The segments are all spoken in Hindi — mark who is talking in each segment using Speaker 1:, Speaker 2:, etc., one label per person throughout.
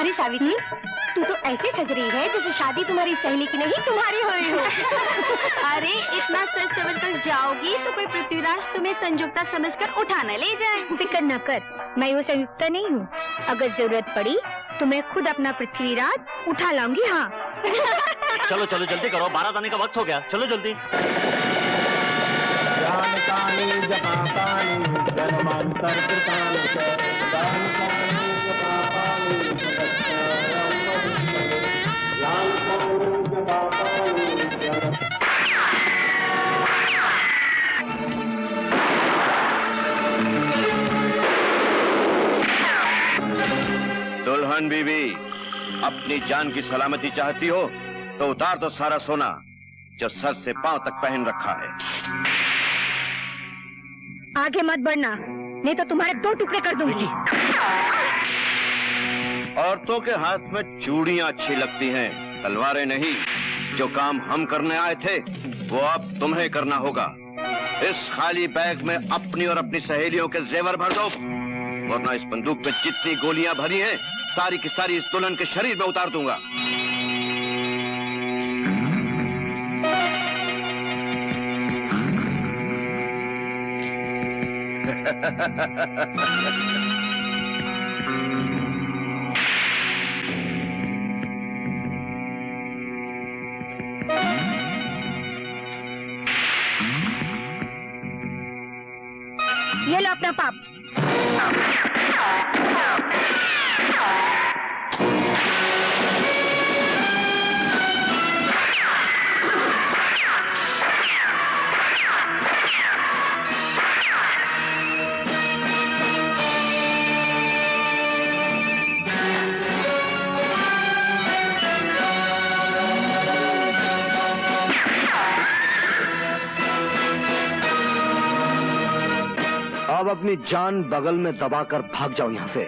Speaker 1: अरे सावित्री, तू तो ऐसे सज रही है जैसे शादी तुम्हारी सहेली की नहीं तुम्हारी हुई हो।
Speaker 2: अरे इतना सच समझ कर जाओगी तो कोई पृथ्वीराज तुम्हें संयुक्ता समझकर उठा न ले जाए।
Speaker 1: फिक्र न कर, मैं वो संयुक्ता नहीं हूँ। अगर जरूरत पड़ी तो मैं खुद अपना पृथ्वीराज उठा लाऊंगी। हाँ
Speaker 3: चलो चलो जल्दी करो, बारात आने का वक्त हो गया, चलो जल्दी।
Speaker 4: दुल्हन बीवी, अपनी जान की सलामती चाहती हो तो उतार दो सारा सोना जो सर से पांव तक पहन रखा है।
Speaker 1: आगे मत बढ़ना, नहीं तो तुम्हारे 2 टुकड़े कर दूंगी।
Speaker 4: औरतों के हाथ में चूड़ियां अच्छी लगती हैं, तलवारें नहीं। जो काम हम करने आए थे वो अब तुम्हें करना होगा। इस खाली बैग में अपनी और अपनी सहेलियों के जेवर भर दो, वरना इस बंदूक में जितनी गोलियां भरी हैं सारी की सारी इस दुल्हन के शरीर में उतार दूंगा।
Speaker 1: ये लो अपना पाप।
Speaker 5: अब अपनी जान बगल में दबाकर भाग जाओ यहां से।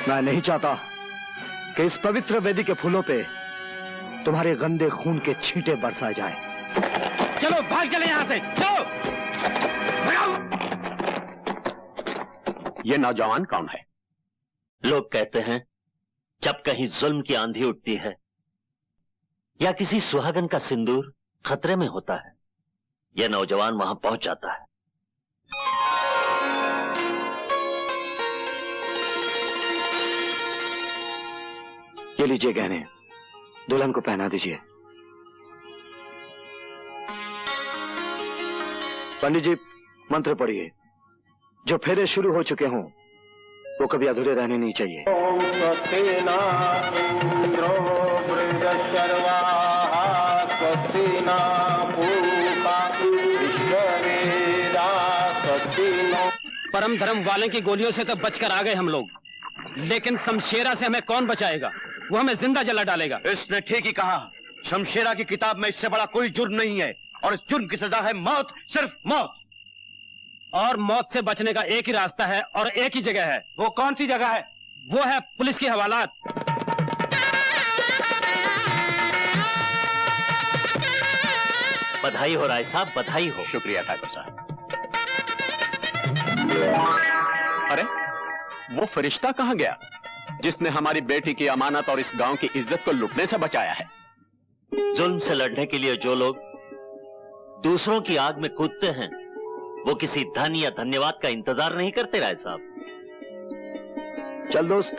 Speaker 5: मैं नहीं चाहता कि इस पवित्र वेदी के फूलों पे तुम्हारे गंदे खून के छींटे बरसाए जाए।
Speaker 6: चलो भाग चले यहां से, चलो भगाओ।
Speaker 3: ये नौजवान कौन है? लोग कहते हैं जब कहीं जुल्म की आंधी उठती है या किसी सुहागन का सिंदूर खतरे में होता है, यह नौजवान वहां पहुंच जाता है।
Speaker 5: ये लीजिए गहने, दुल्हन को पहना दीजिए। पंडित जी मंत्र पढ़िए। जो फेरे शुरू हो चुके हों वो कभी अधूरे रहने नहीं चाहिए।
Speaker 6: परम धर्म वाले की गोलियों से तो बचकर आ गए हम लोग, लेकिन शमशेरा से हमें कौन बचाएगा? वो हमें जिंदा जला डालेगा।
Speaker 4: इसने ठीक ही कहा। शमशेरा की किताब में इससे बड़ा कोई जुर्म नहीं है और इस जुर्म की सजा है मौत, सिर्फ मौत।
Speaker 6: और मौत से बचने का एक ही रास्ता है और एक ही जगह है।
Speaker 4: वो कौन सी जगह है?
Speaker 6: वो है पुलिस की हवालात।
Speaker 3: बधाई हो राय साहब, बधाई हो।
Speaker 7: शुक्रिया ठाकुर साहब। अरे वो फरिश्ता कहां गया जिसने हमारी बेटी की अमानत और इस गांव की इज्जत को लुटने से बचाया है?
Speaker 3: जुल्म से लड़ने के लिए जो लोग दूसरों की आग में कूदते हैं वो किसी धन या धन्यवाद का इंतजार नहीं करते राय साहब।
Speaker 5: चल दोस्त,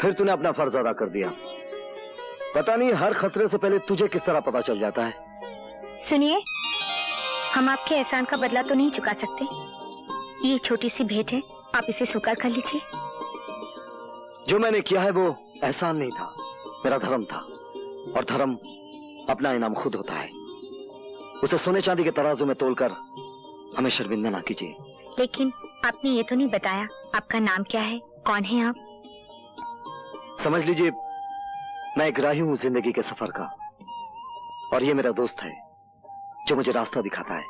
Speaker 5: फिर तूने अपना फर्ज अदा कर दिया। पता नहीं हर खतरे से पहले तुझे किस तरह पता चल जाता है।
Speaker 1: सुनिए, हम आपके एहसान का बदला तो नहीं चुका सकते। ये छोटी सी भेंट है, आप इसे स्वीकार कर लीजिए।
Speaker 5: जो मैंने किया है वो एहसान नहीं था, मेरा धर्म था। और धर्म अपना इनाम खुद होता है। उसे सोने चांदी के तराजू में तोलकर हमें शर्मिंदा ना कीजिए।
Speaker 1: लेकिन आपने ये तो नहीं बताया आपका नाम क्या है, कौन है आप?
Speaker 5: समझ लीजिए मैं एक राही हूं जिंदगी के सफर का, और ये मेरा दोस्त है जो मुझे रास्ता दिखाता है।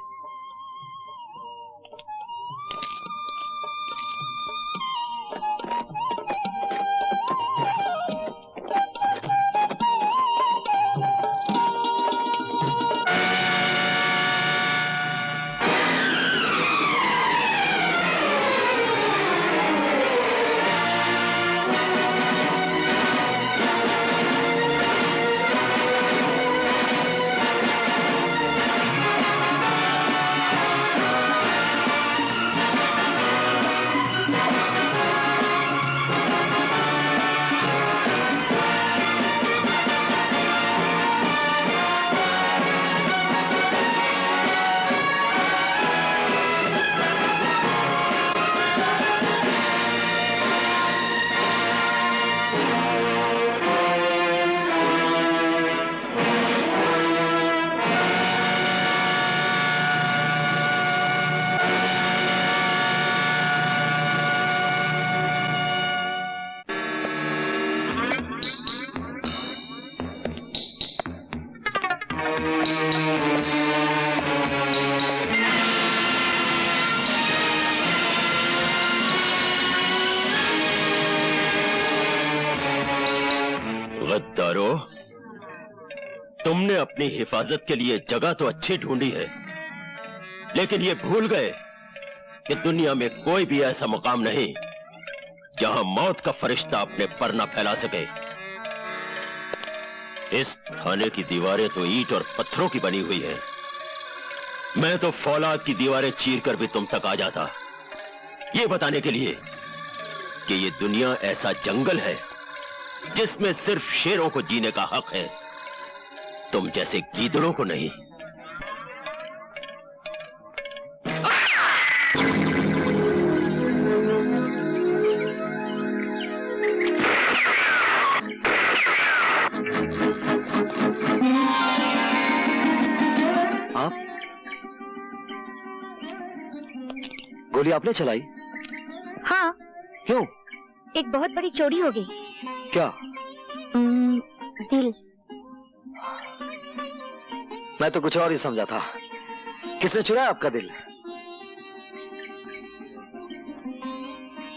Speaker 3: गद्दारों, तुमने अपनी हिफाजत के लिए जगह तो अच्छी ढूंढी है, लेकिन ये भूल गए कि दुनिया में कोई भी ऐसा मुकाम नहीं जहां मौत का फरिश्ता अपने पर न फैला सके। इस थाने की दीवारें तो ईंट और पत्थरों की बनी हुई है। मैं तो फौलाद की दीवारें चीरकर भी तुम तक आ जाता, ये बताने के लिए कि ये दुनिया ऐसा जंगल है जिसमें सिर्फ शेरों को जीने का हक है, तुम जैसे गीदड़ों को नहीं।
Speaker 5: आप? गोली आपने चलाई?
Speaker 1: हाँ।
Speaker 5: क्यों?
Speaker 1: एक बहुत बड़ी चोरी हो गई।
Speaker 5: क्या?
Speaker 1: दिल।
Speaker 5: मैं तो कुछ और ही समझा था। किसने चुराया आपका दिल?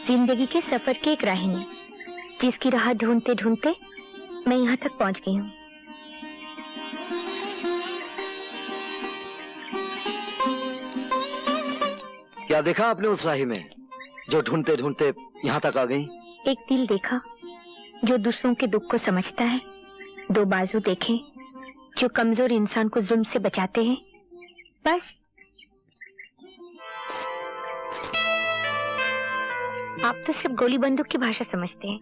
Speaker 1: जिंदगी के सफर के एक राही, जिसकी राह ढूंढते ढूंढते मैं यहाँ तक पहुँच गई हूँ।
Speaker 5: क्या देखा आपने उस राही में जो ढूंढते ढूंढते यहाँ तक आ गई?
Speaker 1: एक दिल देखा जो दूसरों के दुख को समझता है, दो बाजू देखे जो कमजोर इंसान को जुल्म से बचाते हैं। बस। आप तो सिर्फ गोली बंदूक की भाषा समझते हैं,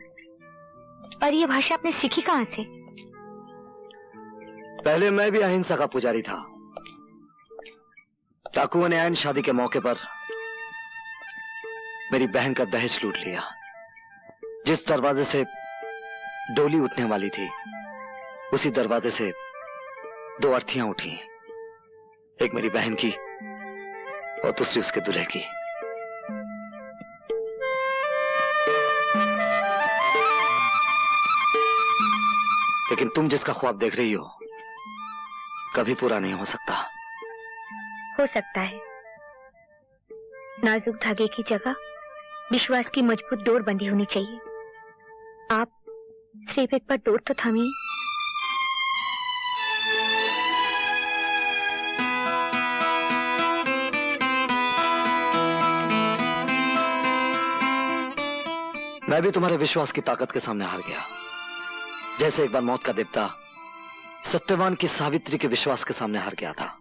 Speaker 1: और ये भाषा आपने सीखी कहां से?
Speaker 5: पहले मैं भी अहिंसा का पुजारी था। डाकुओं ने ऐन शादी के मौके पर मेरी बहन का दहेज लूट लिया। जिस दरवाजे से डोली उठने वाली थी, उसी दरवाजे से दो अर्थियां उठी, एक मेरी बहन की और दूसरी उसके दूल्हे की। लेकिन तुम जिसका ख्वाब देख रही हो कभी पूरा नहीं हो सकता।
Speaker 1: हो सकता है। नाजुक धागे की जगह विश्वास की मजबूत डोर बंधी होनी चाहिए। आप सिर्फ एक बार डोर तो थामिए।
Speaker 5: मैं भी तुम्हारे विश्वास की ताकत के सामने हार गया, जैसे एक बार मौत का देवता सत्यवान की सावित्री के विश्वास के सामने हार गया था।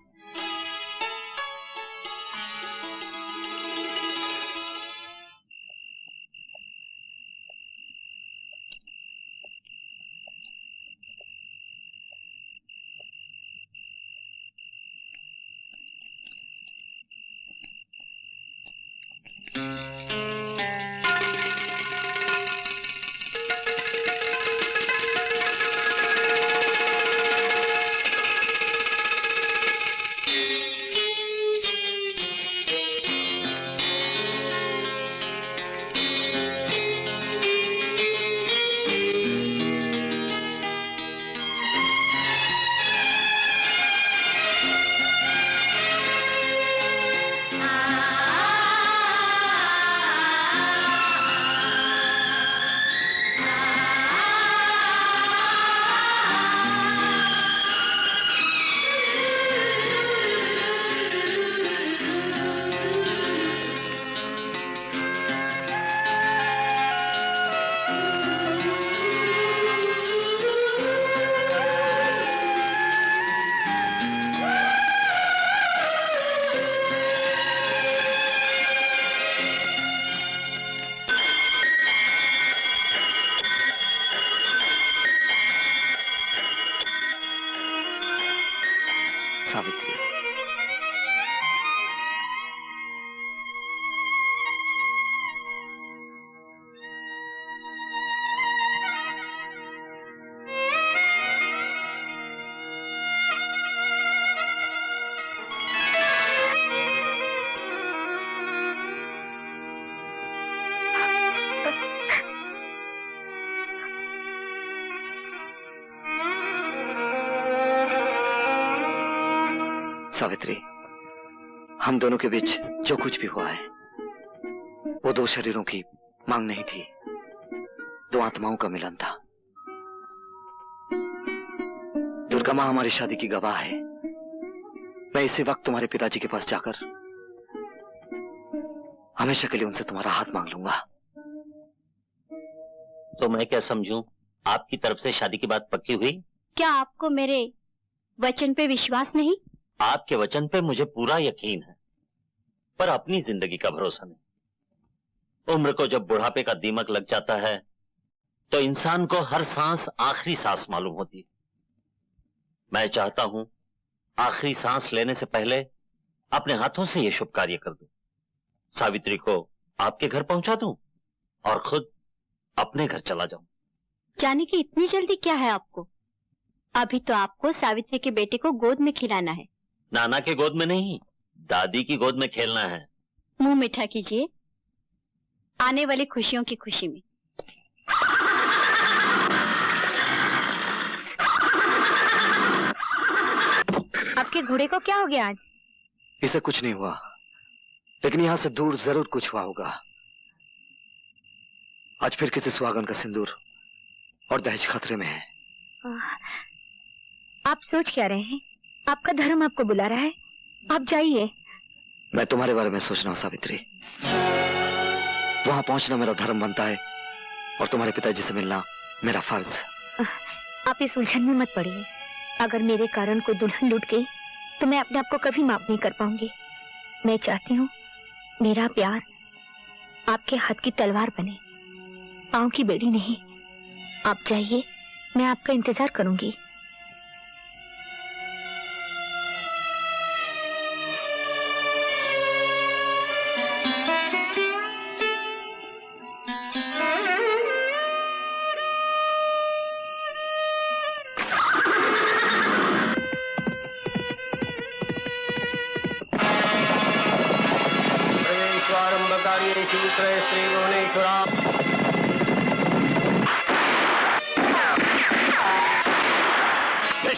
Speaker 5: सावित्री, सावित्री, हम दोनों के बीच जो कुछ भी हुआ है वो दो शरीरों की मांग नहीं थी, दो आत्माओं का मिलन था। कमा हमारी शादी की गवाह है। मैं इसी वक्त तुम्हारे पिताजी के पास जाकर हमेशा के लिए उनसे तुम्हारा हाथ मांग लूंगा।
Speaker 3: तो मैं क्या समझूं, आपकी तरफ से शादी की बात पक्की हुई?
Speaker 2: क्या आपको मेरे वचन पे विश्वास नहीं?
Speaker 3: आपके वचन पे मुझे पूरा यकीन है, पर अपनी जिंदगी का भरोसा नहीं। उम्र को जब बुढ़ापे का दीमक लग जाता है तो इंसान को हर सांस आखिरी सांस मालूम होती है। मैं चाहता हूं आखिरी सांस लेने से पहले अपने हाथों से यह शुभ कार्य कर दूं। सावित्री को आपके घर पहुंचा दूं और खुद अपने घर चला जाऊं।
Speaker 2: जाने की इतनी जल्दी क्या है आपको? अभी तो आपको सावित्री के बेटे को गोद में खिलाना है।
Speaker 3: नाना के गोद में नहीं, दादी की गोद में खेलना है।
Speaker 2: मुंह मीठा कीजिए, आने वाली खुशियों की खुशी में।
Speaker 1: आपके घोड़े को क्या हो गया आज?
Speaker 5: इसे कुछ नहीं हुआ, लेकिन यहां से दूर जरूर कुछ हुआ होगा। आज फिर किसी सुहागन का सिंदूर और दहेज खतरे में है।
Speaker 1: आप सोच क्या रहे हैं? आपका धर्म आपको बुला रहा है, आप जाइए।
Speaker 5: मैं तुम्हारे बारे में सोच रहा हूं सावित्री। वहां पहुंचना मेरा धर्म बनता है और तुम्हारे पिताजी से मिलना मेरा फर्ज।
Speaker 1: आप इस उलझन में मत पड़िए। अगर मेरे कारण कोई दुल्हन लूट गई तो मैं अपने आप को कभी माफ नहीं कर पाऊंगी। मैं चाहती हूँ मेरा प्यार आपके हाथ की तलवार बने, पांव की बेड़ी नहीं। आप जाइए, मैं आपका इंतजार करूंगी।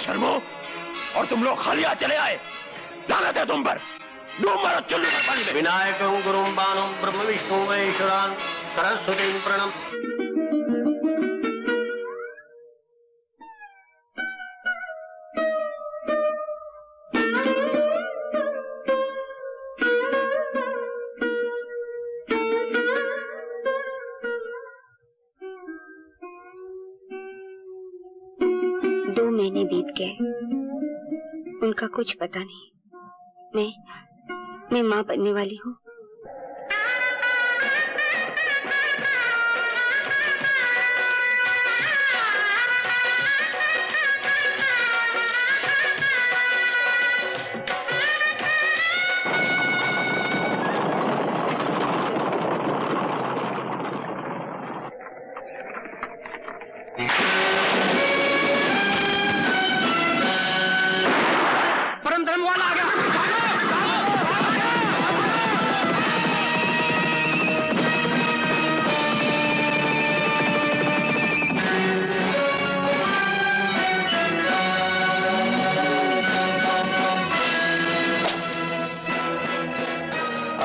Speaker 3: शर्मो, और तुम लोग खाली हाथ चले आए। लानत है तुम पर। डूब मारो चुल्लू में पानी में।
Speaker 8: विनायकं गुरुं बाणं ब्रह्म विष्णु महेश्वरान् सरस्वतीं प्रणम।
Speaker 1: महीने बीत गए, उनका कुछ पता नहीं। मैं माँ बनने वाली हूँ।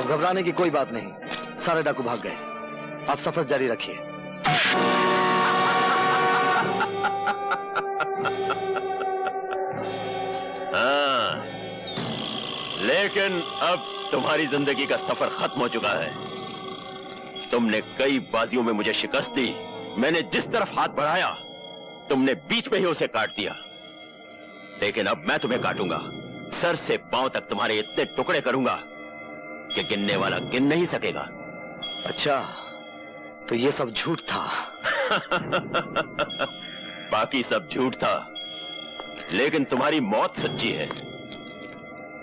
Speaker 5: घबराने की कोई बात नहीं, सारे डाकू भाग गए। आप सफर जारी रखिए।
Speaker 3: हाँ, लेकिन अब तुम्हारी जिंदगी का सफर खत्म हो चुका है। तुमने कई बाजियों में मुझे शिकस्त दी। मैंने जिस तरफ हाथ बढ़ाया तुमने बीच में ही उसे काट दिया। लेकिन अब मैं तुम्हें काटूंगा, सर से पांव तक तुम्हारे इतने टुकड़े करूंगा कि गिनने वाला गिन नहीं सकेगा।
Speaker 5: अच्छा, तो ये सब झूठ था?
Speaker 3: बाकी सब झूठ था, लेकिन तुम्हारी मौत सच्ची है।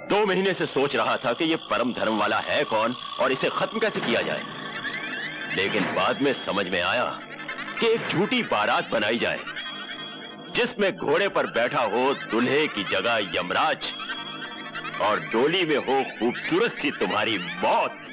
Speaker 3: 2 महीने से सोच रहा था कि ये परम धर्म वाला है कौन और इसे खत्म कैसे किया जाए, लेकिन बाद में समझ में आया कि एक झूठी बारात बनाई जाए जिसमें घोड़े पर बैठा हो दूल्हे की जगह यमराज और डोली में हो खूबसूरत सी तुम्हारी मौत।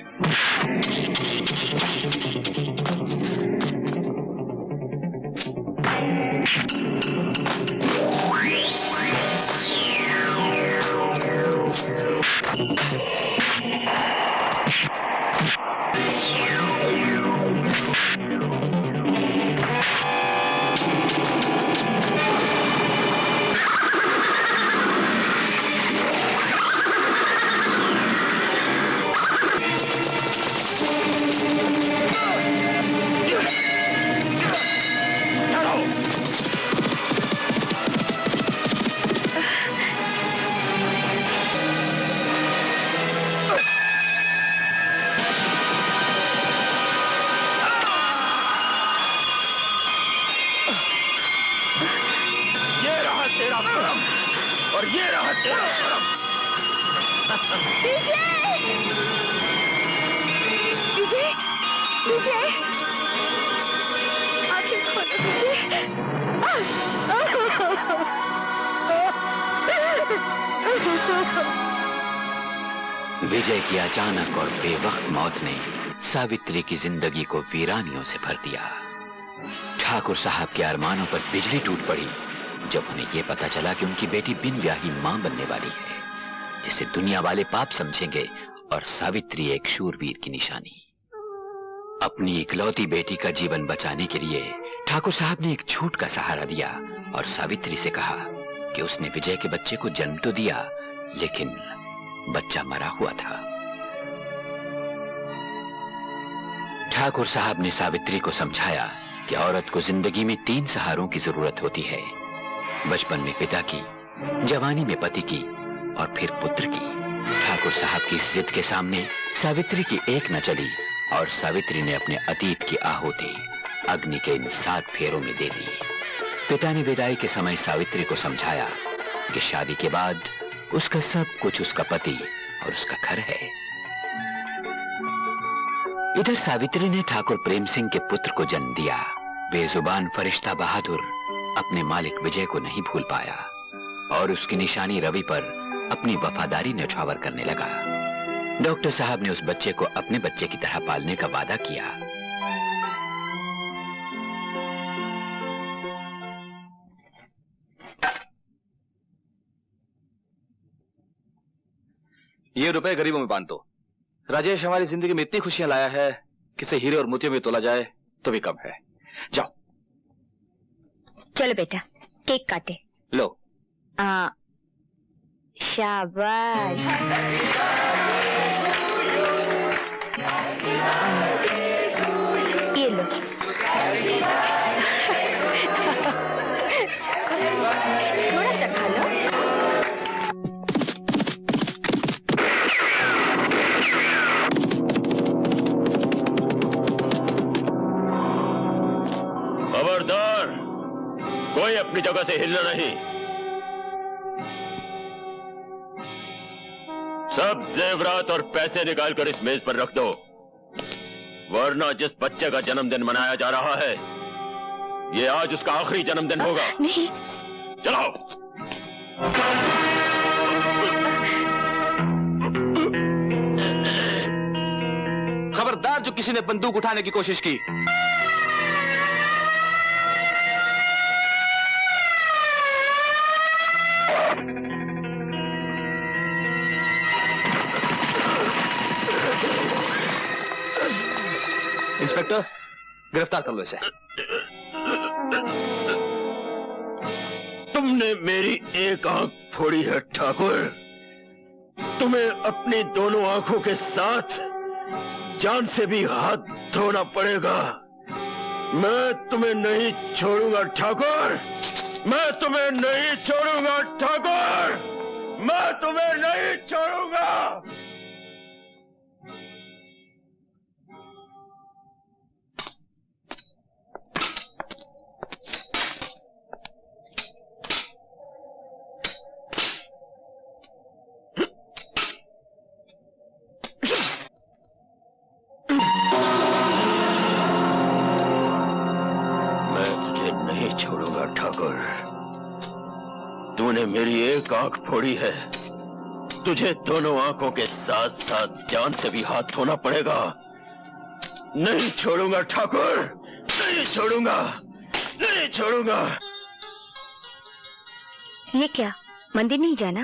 Speaker 3: और ये रहा तेरा परम।
Speaker 1: विजय! विजय! विजय! आंखें खोलो विजय!
Speaker 9: विजय की अचानक और बेवक्त मौत ने सावित्री की जिंदगी को वीरानियों से भर दिया। ठाकुर साहब के अरमानों पर बिजली टूट पड़ी जब उन्हें यह पता चला कि उनकी बेटी बिन ब्याही मां बनने वाली है, जिसे दुनिया वाले पाप समझेंगे और सावित्री एक शूरवीर की निशानी। अपनी इकलौती बेटी का जीवन बचाने के लिए ठाकुर साहब ने एक झूठ का सहारा दिया और सावित्री से कहा कि उसने विजय के बच्चे को जन्म तो दिया, लेकिन बच्चा मरा हुआ था। ठाकुर साहब ने सावित्री को समझाया कि औरत को जिंदगी में 3 सहारों की जरूरत होती है, बचपन में पिता की, जवानी में पति की और फिर पुत्र की। ठाकुर साहब की इस जिद के सामने सावित्री की एक न चली और सावित्री ने अपने अतीत की आहुति अग्नि के इन 7 फेरों में दे दी। पिता ने विदाई के समय सावित्री को समझाया कि शादी के बाद उसका सब कुछ उसका पति और उसका घर है। इधर सावित्री ने ठाकुर प्रेम सिंह के पुत्र को जन्म दिया। बेजुबान फरिश्ता बहादुर अपने मालिक विजय को नहीं भूल पाया और उसकी निशानी रवि पर अपनी वफादारी न्यौछावर करने लगा। डॉक्टर साहब ने उस बच्चे को अपने बच्चे की तरह पालने का वादा किया।
Speaker 5: ये रुपए गरीबों में बांट दो। राजेश हमारी जिंदगी में इतनी खुशियां लाया है कि इसे हीरे और मोतियों में तोला जाए तो भी कम है। जाओ।
Speaker 1: चलो बेटा, केक काटे।
Speaker 5: लो।
Speaker 1: शाबाश। ये लो। थोड़ा सा खा लो।
Speaker 3: खबरदार, कोई अपनी जगह से हिलना नहीं। सब जेवरात और पैसे निकाल कर इस मेज पर रख दो, वरना जिस बच्चे का जन्मदिन मनाया जा रहा है, ये आज उसका आखिरी जन्मदिन होगा।
Speaker 1: नहीं।
Speaker 3: चलो।
Speaker 5: खबरदार जो किसी ने बंदूक उठाने की कोशिश की। इंस्पेक्टर, गिरफ्तार कर लो इसे।
Speaker 3: तुमने मेरी एक आंख फोड़ी है ठाकुर। तुम्हें अपनी दोनों आंखों के साथ जान से भी हाथ धोना पड़ेगा। मैं तुम्हें नहीं छोड़ूंगा ठाकुर, मैं तुम्हें नहीं छोड़ूंगा ठाकुर, मैं तुम्हें नहीं छोड़ूंगा। ठाकुर, तूने मेरी एक आंख फोड़ी है, तुझे दोनों आंखों के साथ साथ जान से भी हाथ धोना पड़ेगा। नहीं छोड़ूंगा ठाकुर, नहीं छोड़ूंगा, नहीं छोड़ूंगा।
Speaker 1: ये क्या, मंदिर नहीं जाना?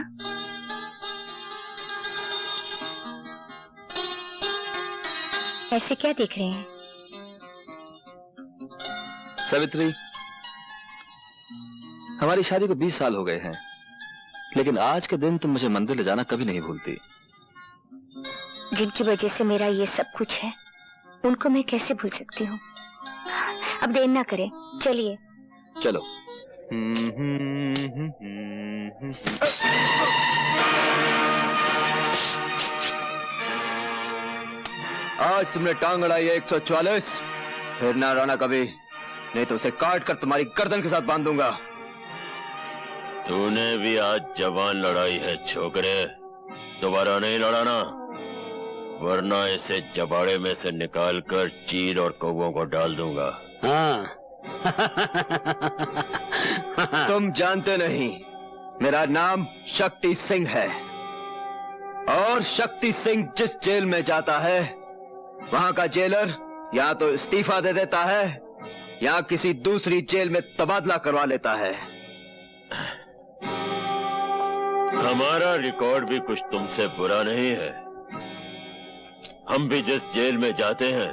Speaker 1: ऐसे क्या देख रहे हैं?
Speaker 5: सावित्री, हमारी शादी को 20 साल हो गए हैं, लेकिन आज के दिन तुम मुझे मंदिर ले जाना कभी नहीं भूलती।
Speaker 1: जिनकी वजह से मेरा ये सब कुछ है, उनको मैं कैसे भूल सकती हूँ? अब देर ना करें, चलिए।
Speaker 5: चलो। आज तुमने टांग अड़ाई है 144, फिर ना रोना कभी, नहीं तो उसे काट कर तुम्हारी गर्दन के साथ बांध दूंगा।
Speaker 3: तूने भी आज जवान लड़ाई है छोकरे, दोबारा नहीं लड़ाना, वरना इसे जबाड़े में से निकालकर चील और कौवों को डाल दूंगा।
Speaker 6: हाँ।
Speaker 5: तुम जानते नहीं, मेरा नाम शक्ति सिंह है, और शक्ति सिंह जिस जेल में जाता है वहां का जेलर या तो इस्तीफा दे देता है या किसी दूसरी जेल में तबादला करवा लेता है।
Speaker 3: हमारा रिकॉर्ड भी कुछ तुमसे बुरा नहीं है। हम भी जिस जेल में जाते हैं,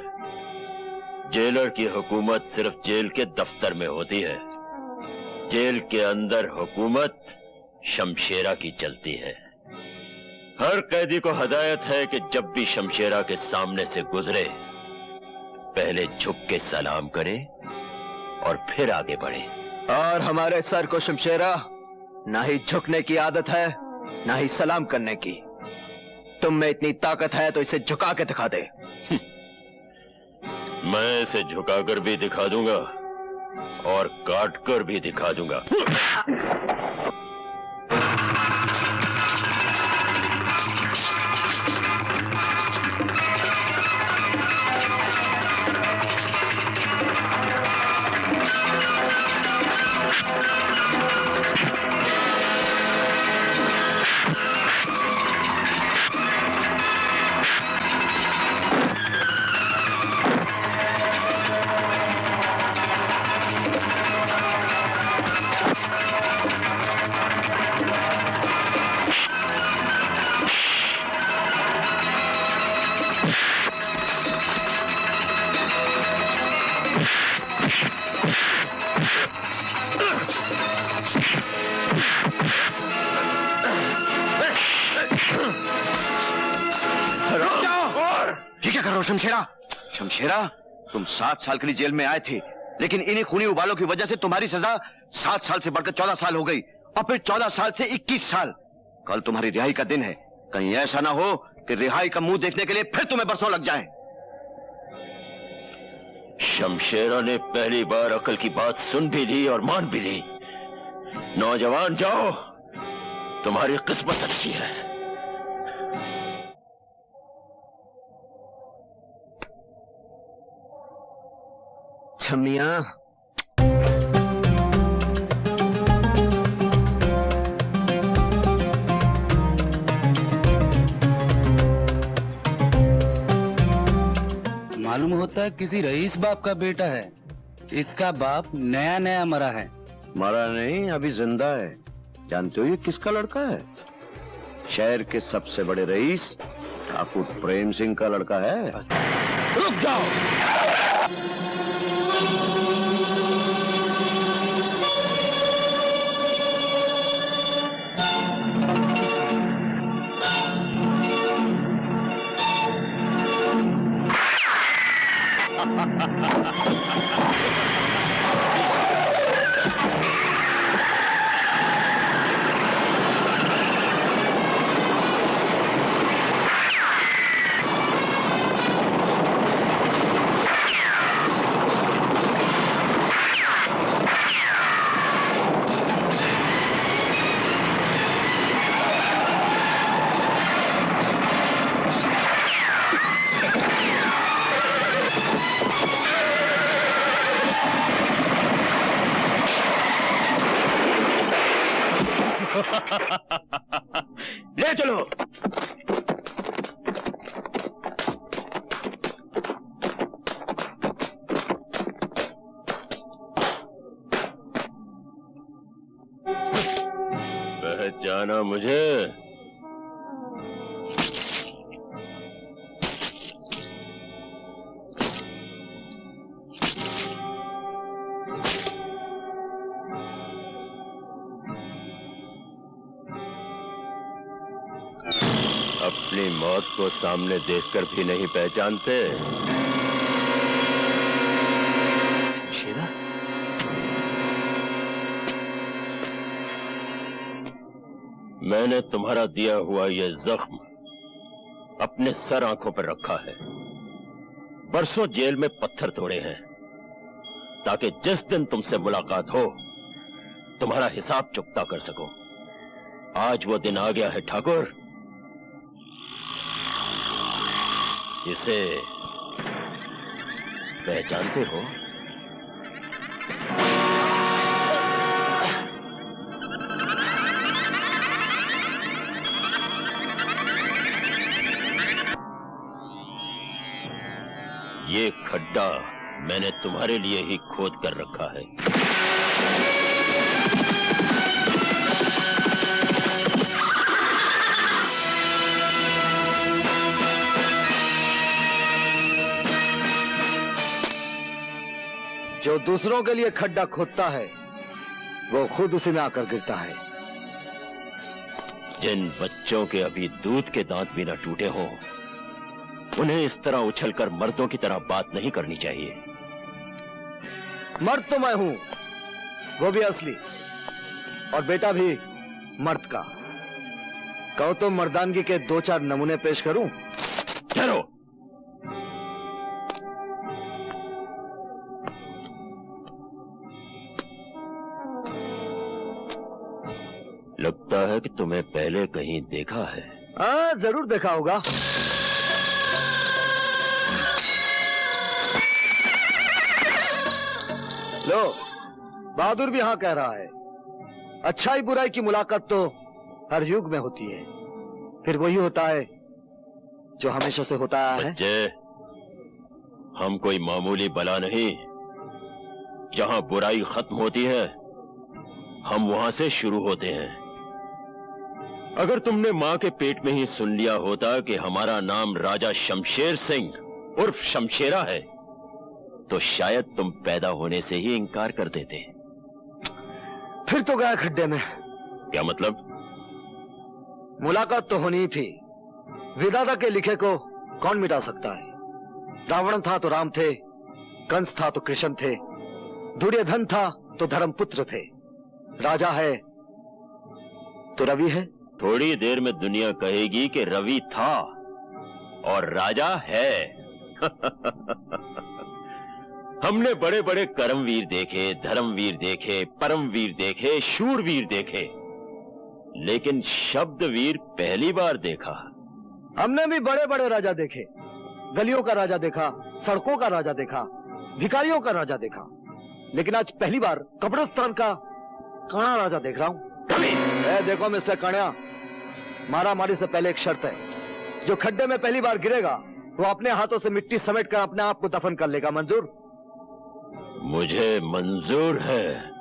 Speaker 3: जेलर की हुकूमत सिर्फ जेल के दफ्तर में होती है। जेल के अंदर हुकूमत शमशेरा की चलती है। हर कैदी को हदायत है कि जब भी शमशेरा के सामने से गुजरे, पहले झुक के सलाम करे और फिर आगे बढ़े।
Speaker 5: और हमारे सर को शमशेरा ना ही झुकने की आदत है ना ही सलाम करने की। तुम में इतनी ताकत है तो इसे झुका के दिखा दे।
Speaker 3: मैं इसे झुकाकर भी दिखा दूंगा और काटकर भी दिखा दूंगा।
Speaker 4: शमशेरा, शमशेरा, तुम 7 साल के लिए जेल में आए थे, लेकिन इन्हीं खूनी उबालों की वजह से तुम्हारी सजा 7 साल से बढ़कर 14 साल हो गई, और फिर 14 साल से 21 साल। कल तुम्हारी रिहाई का दिन है, कहीं ऐसा ना हो कि रिहाई का मुंह देखने के लिए फिर तुम्हें बरसों लग जाए।
Speaker 3: शमशेरा ने पहली बार अकल की बात सुन भी ली और मान भी ली। नौजवान जाओ, तुम्हारी किस्मत अच्छी है।
Speaker 5: छमिया,
Speaker 10: मालूम होता है किसी रईस बाप का बेटा है। इसका बाप नया नया मरा है।
Speaker 4: मरा नहीं, अभी जिंदा है। जानते हो ये किसका लड़का है? शहर के सबसे बड़े रईस ठाकुर प्रेम सिंह का लड़का है।
Speaker 6: रुक जाओ।
Speaker 4: ले चलो।
Speaker 3: पहचाना मुझे? अपनी मौत को सामने देखकर भी नहीं पहचानते?
Speaker 5: शमशेरा,
Speaker 3: मैंने तुम्हारा दिया हुआ यह जख्म अपने सर आंखों पर रखा है। बरसों जेल में पत्थर तोड़े हैं ताकि जिस दिन तुमसे मुलाकात हो तुम्हारा हिसाब चुकता कर सकूं। आज वो दिन आ गया है ठाकुर। इसे पहचानते हो? ये खड्डा मैंने तुम्हारे लिए ही खोद कर रखा है।
Speaker 5: जो दूसरों के लिए खड्डा खोदता है वो खुद उसी में आकर गिरता है।
Speaker 3: जिन बच्चों के अभी दूध के दांत भी न टूटे हों, उन्हें इस तरह उछलकर मर्दों की तरह बात नहीं करनी चाहिए।
Speaker 5: मर्द तो मैं हूं, वो भी असली, और बेटा भी मर्द का। कहो तो मर्दानगी के 2-4 नमूने पेश करूं?
Speaker 3: ठहरो। लगता है कि तुम्हें पहले कहीं देखा है।
Speaker 5: हाँ, जरूर देखा होगा। लो, बहादुर भी हाँ कह रहा है। अच्छाई बुराई की मुलाकात तो हर युग में होती है, फिर वही होता है जो हमेशा से होता आया है।
Speaker 3: बच्चे, हम कोई मामूली बला नहीं। जहां बुराई खत्म होती है, हम वहां से शुरू होते हैं। अगर तुमने मां के पेट में ही सुन लिया होता कि हमारा नाम राजा शमशेर सिंह उर्फ शमशेरा है, तो शायद तुम पैदा होने से ही इनकार कर देते।
Speaker 5: फिर तो गया खड्डे में।
Speaker 3: क्या मतलब?
Speaker 5: मुलाकात तो होनी ही थी। विधाता के लिखे को कौन मिटा सकता है? रावण था तो राम थे, कंस था तो कृष्ण थे, दुर्योधन था तो धर्मपुत्र थे, राजा है तो रवि है।
Speaker 3: थोड़ी देर में दुनिया कहेगी कि रवि था और राजा है। हमने बड़े बड़े कर्मवीर देखे, धर्मवीर देखे, परमवीर देखे, शूरवीर देखे, लेकिन शब्दवीर पहली बार देखा।
Speaker 5: हमने भी बड़े बड़े राजा देखे। गलियों का राजा देखा, सड़कों का राजा देखा, भिखारियों का राजा देखा, लेकिन आज पहली बार कब्रिस्तान का काना राजा देख रहा हूं। देखो मिस्टर कान्या, मारा मारी से पहले एक शर्त है। जो खड्डे में पहली बार गिरेगा वो अपने हाथों से मिट्टी समेट कर अपने आप को दफन कर लेगा। मंजूर?
Speaker 3: मुझे मंजूर है।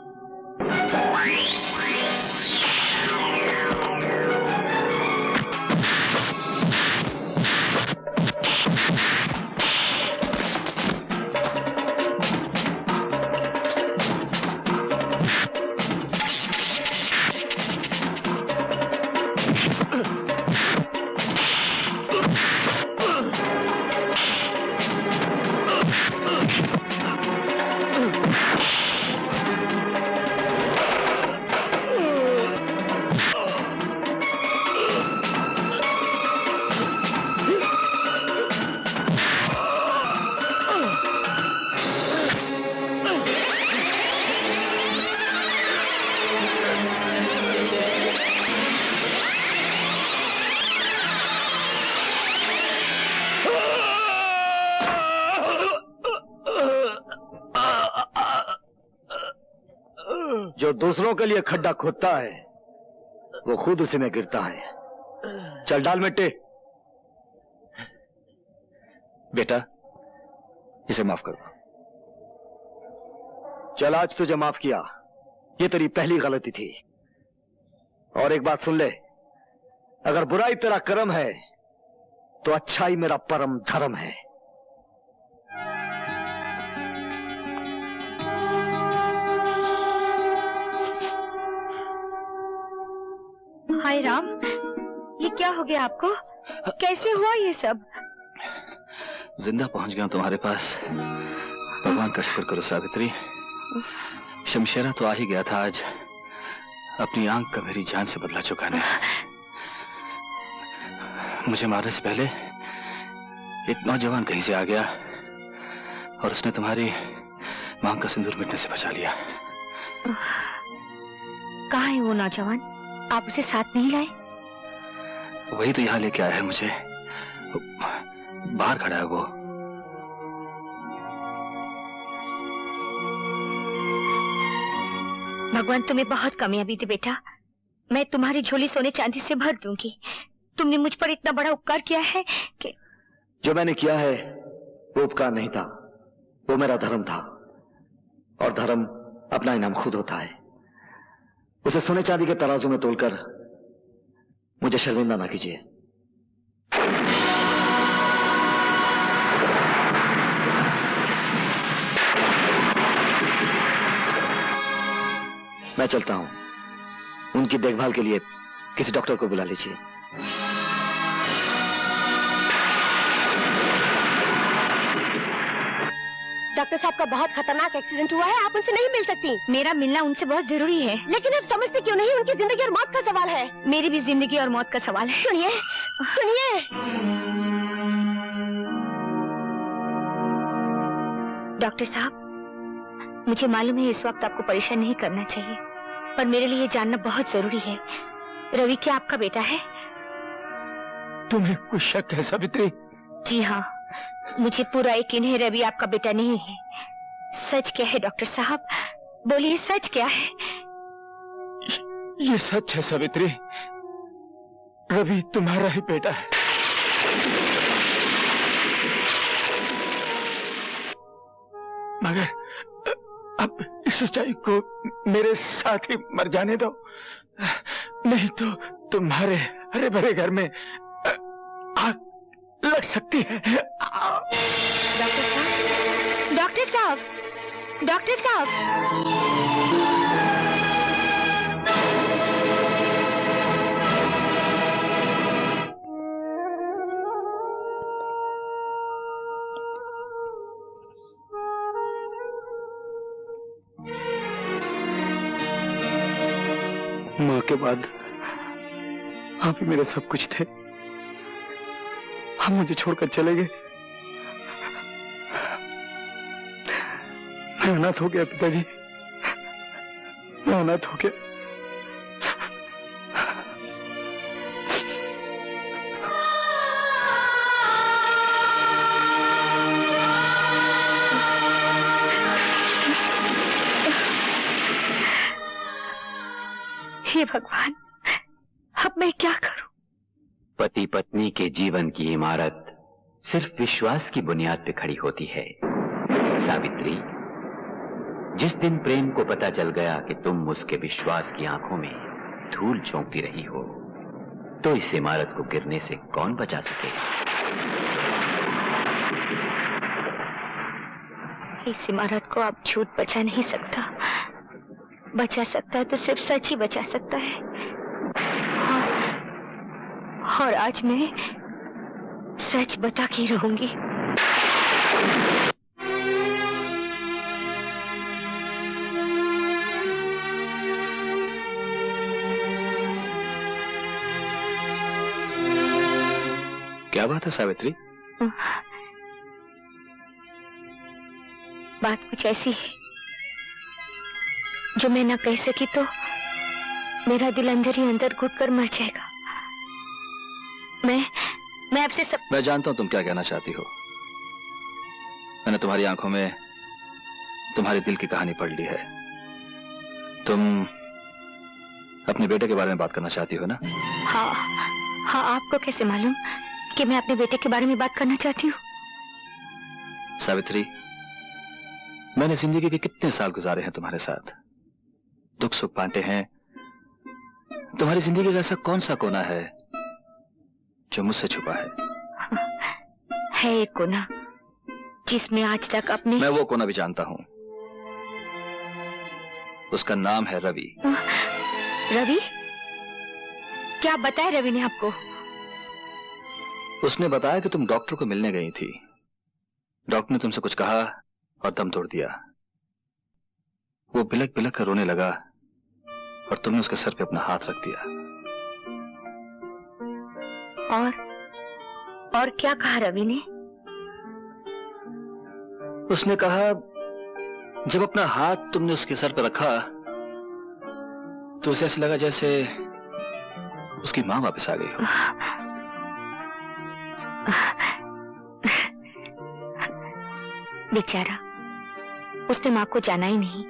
Speaker 5: जो दूसरों के लिए खड्डा खोदता है वो खुद उसी में गिरता है। चल डाल मिट्टी। बेटा, इसे माफ कर दो। चल, आज तुझे माफ किया, ये तेरी पहली गलती थी। और एक बात सुन ले, अगर बुराई तेरा कर्म है तो अच्छाई मेरा परम धर्म है।
Speaker 1: हाय राम, ये क्या हो गया आपको? कैसे हुआ ये सब?
Speaker 10: जिंदा पहुंच गया तुम्हारे पास। भगवान का शुक्र करो सावित्री। शमशेरा तो आ ही गया था आज, अपनी आंख का मेरी जान से बदला चुकाने। मुझे मारने से पहले एक नौजवान कहीं से आ गया और उसने तुम्हारी मांग का सिंदूर मिटने से बचा लिया।
Speaker 1: कहाँ है वो नौजवान? आप उसे साथ नहीं लाए?
Speaker 10: वही तो यहाँ लेके आया है मुझे। बाहर खड़ा है वो।
Speaker 1: भगवान तुम्हें बहुत कामयाबी दे बेटा। मैं तुम्हारी झोली सोने चांदी से भर दूंगी। तुमने मुझ पर इतना बड़ा उपकार किया है कि...
Speaker 5: जो मैंने किया है वो उपकार नहीं था, वो मेरा धर्म था। और धर्म अपना इनाम खुद होता है। उसे सोने चांदी के तराजू में तोलकर मुझे शर्मिंदा ना कीजिए। मैं चलता हूं। उनकी देखभाल के लिए किसी डॉक्टर को बुला लीजिए।
Speaker 1: डॉक्टर साहब का बहुत खतरनाक एक्सीडेंट हुआ है, आप उनसे नहीं मिल सकती। मेरा मिलना उनसे बहुत जरूरी है। लेकिन आप समझते क्यों नहीं? उनकी जिंदगी और मौत का सवाल है। मेरी भी जिंदगी और मौत का सवाल है। सुनिए सुनिए। डॉक्टर साहब, मुझे मालूम है इस वक्त आपको परेशान नहीं करना चाहिए, पर मेरे लिए जानना बहुत जरूरी है। रवि क्या आपका बेटा है?
Speaker 10: तुम्हें कुछ शक है सावित्री?
Speaker 1: जी हाँ, मुझे पूरा यकीन है रवि आपका बेटा नहीं है। सच क्या है डॉक्टर साहब? बोलिए, सच क्या है?
Speaker 10: ये सच है सावित्री, रवि तुम्हारा ही बेटा है। मगर अब इस सच्चाई को मेरे साथ ही मर जाने दो, नहीं तो तुम्हारे हरे भरे घर में आग लग सकती है।
Speaker 1: डॉक्टर साहब, डॉक्टर साहब, डॉक्टर साहब।
Speaker 10: माँ के बाद आप ही मेरे सब कुछ थे। हम मुझे छोड़कर चले गए। मैं अनाथ हो गया पिताजी, मैं अनाथ हो गया।
Speaker 1: हे भगवान, अब मैं क्या करूं?
Speaker 9: पति पत्नी के जीवन की इमारत सिर्फ विश्वास की बुनियाद पे खड़ी होती है। सावित्री, जिस दिन प्रेम को पता चल गया कि तुम उसके विश्वास की आंखों में धूल झोंकती रही हो, तो इस इमारत को गिरने से कौन बचा सकेगा?
Speaker 1: इस इमारत को अब झूठ बचा नहीं सकता। बचा सकता है तो सिर्फ सच ही बचा सकता है। और आज मैं सच बता के रहूंगी।
Speaker 10: क्या बात है सावित्री?
Speaker 1: बात कुछ ऐसी है जो मैं ना कह सकी तो मेरा दिल अंदर ही अंदर घुट कर मर जाएगा। मैं आपसे सब...
Speaker 10: मैं जानता हूं तुम क्या कहना चाहती हो। मैंने तुम्हारी आंखों में तुम्हारे दिल की कहानी पढ़ ली है। तुम अपने बेटे के बारे में बात करना चाहती हो ना?
Speaker 1: हाँ हाँ, आपको कैसे मालूम कि मैं अपने बेटे के बारे में बात करना चाहती हूँ?
Speaker 10: सावित्री, मैंने जिंदगी के कितने साल गुजारे हैं तुम्हारे साथ, दुख सुख बांटे हैं। तुम्हारी जिंदगी का ऐसा कौन सा कोना है जो मुझसे छुपा है
Speaker 1: एक कोना जिसमें आज तक अपने...
Speaker 10: मैं वो कोना भी जानता हूं। उसका नाम है रवि।
Speaker 1: रवि? क्या बताया रवि ने आपको?
Speaker 10: उसने बताया कि तुम डॉक्टर को मिलने गई थी। डॉक्टर ने तुमसे कुछ कहा और दम तोड़ दिया। वो बिलक बिलक कर रोने लगा और तुमने उसके सर पे अपना हाथ रख दिया।
Speaker 1: और क्या कहा रवि ने?
Speaker 10: उसने कहा जब अपना हाथ तुमने उसके सर पर रखा तो उसे ऐसा लगा जैसे उसकी माँ वापस आ गई हो।
Speaker 1: बेचारा, उसने माँ को जाना ही नहीं,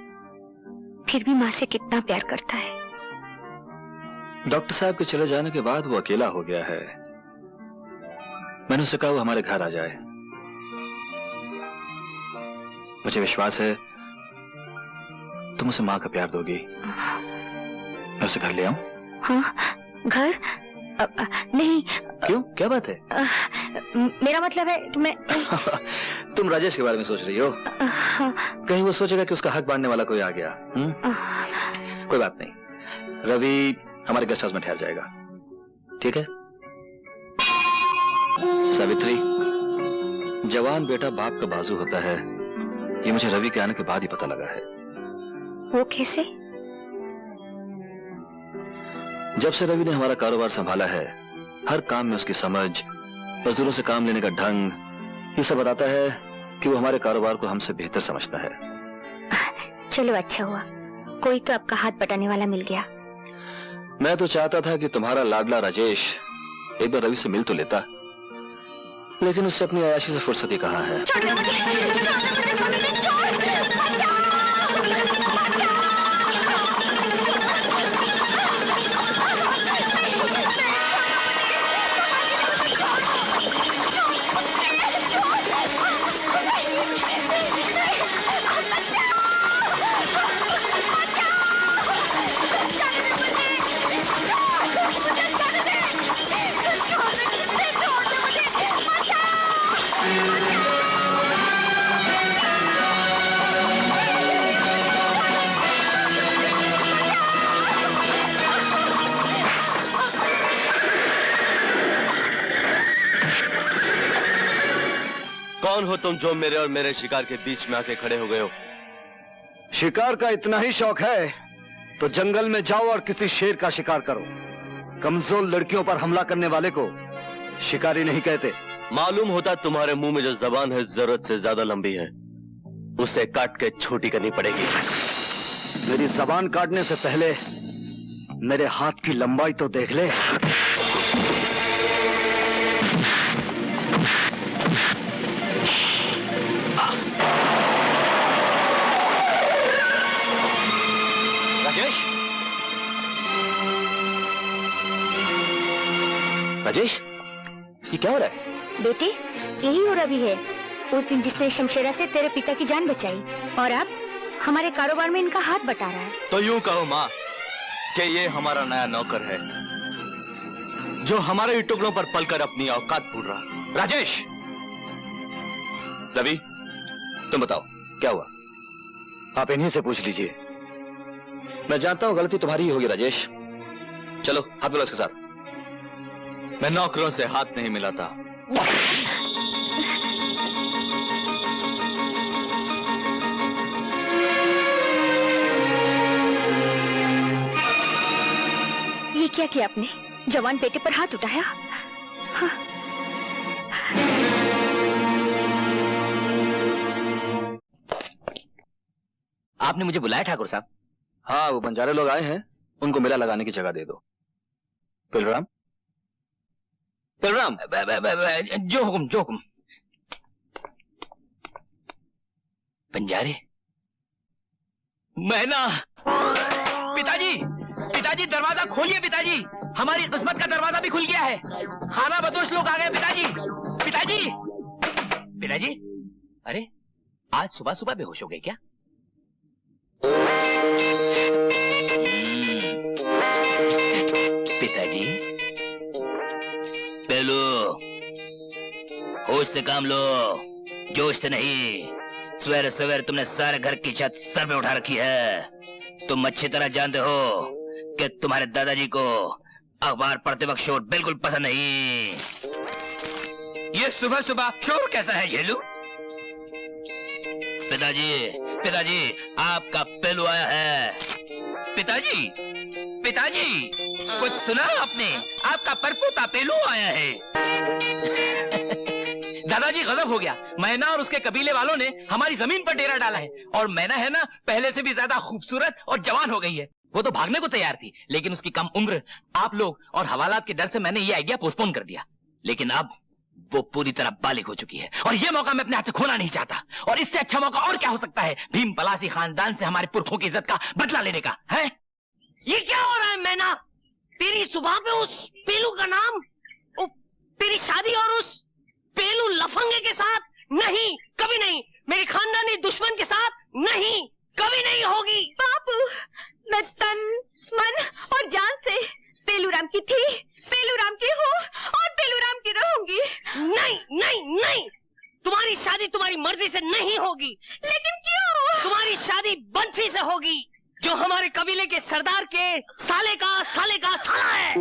Speaker 1: फिर भी माँ से कितना प्यार करता है।
Speaker 10: डॉक्टर साहब के चले जाने के बाद वो अकेला हो गया है। मैंने उसे कहा वो हमारे घर आ जाए। मुझे विश्वास है तुम उसे माँ का प्यार दोगी। मैं उसे घर ले आऊं?
Speaker 1: हाँ, घर? नहीं।
Speaker 10: क्यों, क्या बात है?
Speaker 1: मेरा मतलब है कि मैं
Speaker 10: तुम राजेश के बारे में सोच रही हो? कहीं वो सोचेगा कि उसका हक बांटने वाला कोई आ गया। कोई बात नहीं, रवि हमारे गेस्ट हाउस में ठहर जाएगा, ठीक है? सावित्री, जवान बेटा बाप का बाजू होता है, ये मुझे रवि के आने के बाद ही पता लगा है।
Speaker 1: वो कैसे?
Speaker 10: जब से रवि ने हमारा कारोबार संभाला है, हर काम में उसकी समझ, मजदूरों से काम लेने का ढंग, ये सब बताता है कि वो हमारे कारोबार को हमसे बेहतर समझता है।
Speaker 1: चलो अच्छा हुआ, कोई तो आपका हाथ बटाने वाला मिल गया।
Speaker 10: मैं तो चाहता था कि तुम्हारा लाडला राजेश एक बार रवि से मिल तो लेता, लेकिन उससे अपनी अयाशी से फुर्सत ही कहाँ है।
Speaker 4: कौन हो तुम जो मेरे और मेरे शिकार के बीच में आके खड़े हो गए हो?
Speaker 5: शिकार का इतना ही शौक है तो जंगल में जाओ और किसी शेर का शिकार करो। कमजोर लड़कियों पर हमला करने वाले को शिकारी नहीं कहते।
Speaker 4: मालूम होता तुम्हारे मुंह में जो जबान है जरूरत से ज्यादा लंबी है, उसे काट के छोटी करनी पड़ेगी।
Speaker 5: मेरी जबान काटने से पहले मेरे हाथ की लंबाई तो देख ले।
Speaker 10: राजेश, ये क्या हो रहा है?
Speaker 1: बेटी, यही हो रवि है, उस दिन जिसने शमशेरा से तेरे पिता की जान बचाई, और अब हमारे कारोबार में इनका हाथ बटा रहा है।
Speaker 4: तो यूं कहो माँ कि ये हमारा नया नौकर है, जो हमारे टुकड़ों पर पलकर अपनी औकात भूल रहा।
Speaker 10: राजेश! रवि, तुम बताओ क्या हुआ?
Speaker 5: आप इन्हीं से पूछ लीजिए।
Speaker 10: मैं जानता हूं गलती तुम्हारी ही होगी राजेश। चलो हाथ मिलाओ इसके साथ।
Speaker 4: मैं नौकरों से हाथ नहीं मिलाता।
Speaker 1: ये क्या किया आपने? जवान बेटे पर हाथ उठाया? हाँ।
Speaker 9: आपने मुझे बुलाया ठाकुर साहब?
Speaker 10: हाँ, वो बंजारे लोग आए हैं, उनको मेला लगाने की जगह दे दो। पिलराम, पिलराम,
Speaker 9: जो हुक्म, जो हुक्म। बंजारे?
Speaker 6: मैना! पिताजी, पिताजी दरवाजा खोलिए पिताजी, हमारी किस्मत का दरवाजा भी खुल गया है। खाना बदोश लोग आ गए पिताजी। पिताजी,
Speaker 9: पिताजी, अरे आज सुबह सुबह बेहोश हो गए क्या? पिताजी, पेलो, होश से काम लो, जोश से नहीं। सवेरे सवेरे तुमने सारे घर की छत सर पे उठा रखी है। तुम अच्छी तरह जानते हो कि तुम्हारे दादाजी को अखबार पढ़ते वक्त शोर बिल्कुल पसंद नहीं। ये सुबह सुबह शोर कैसा है झेलू? पिताजी, पिताजी, आपका पेलू आया है। पिताजी, पिताजी, कुछ सुना आपने? आपका परपोता पेलू आया है। दादाजी गजब हो गया, मैना और उसके कबीले वालों ने हमारी जमीन पर डेरा डाला है, और मैना है ना पहले से भी ज्यादा खूबसूरत और जवान हो गई है।
Speaker 11: वो तो भागने को तैयार थी, लेकिन उसकी कम उम्र, आप लोग और हवालात के डर से मैंने ये आइडिया पोस्टपोन कर दिया। लेकिन अब वो पूरी तरह बालिग हो चुकी है और ये मौका मैं अपने हाथ से खोना नहीं चाहता। और इससे अच्छा मौका और क्या हो सकता है भीम पलासी खानदान से हमारे पुरखों की इज्जत का बदला लेने का है।
Speaker 8: ये क्या हो रहा है मैना? तेरी सुबह पे उस पेलू का नाम, तेरी शादी और उस पेलू लफंगे के साथ? नहीं, कभी नहीं। मेरे खानदानी दुश्मन के साथ नहीं, कभी नहीं होगी।
Speaker 2: बापू, मैं तन मन और जान से पेलूराम की थी, पेलूराम की हूँ और पेलूराम की रहूंगी।
Speaker 8: नहीं नहीं नहीं, तुम्हारी शादी तुम्हारी मर्जी से नहीं होगी।
Speaker 2: लेकिन क्यों?
Speaker 8: तुम्हारी शादी बंसी से होगी, जो हमारे कबीले के सरदार के साले का साला है।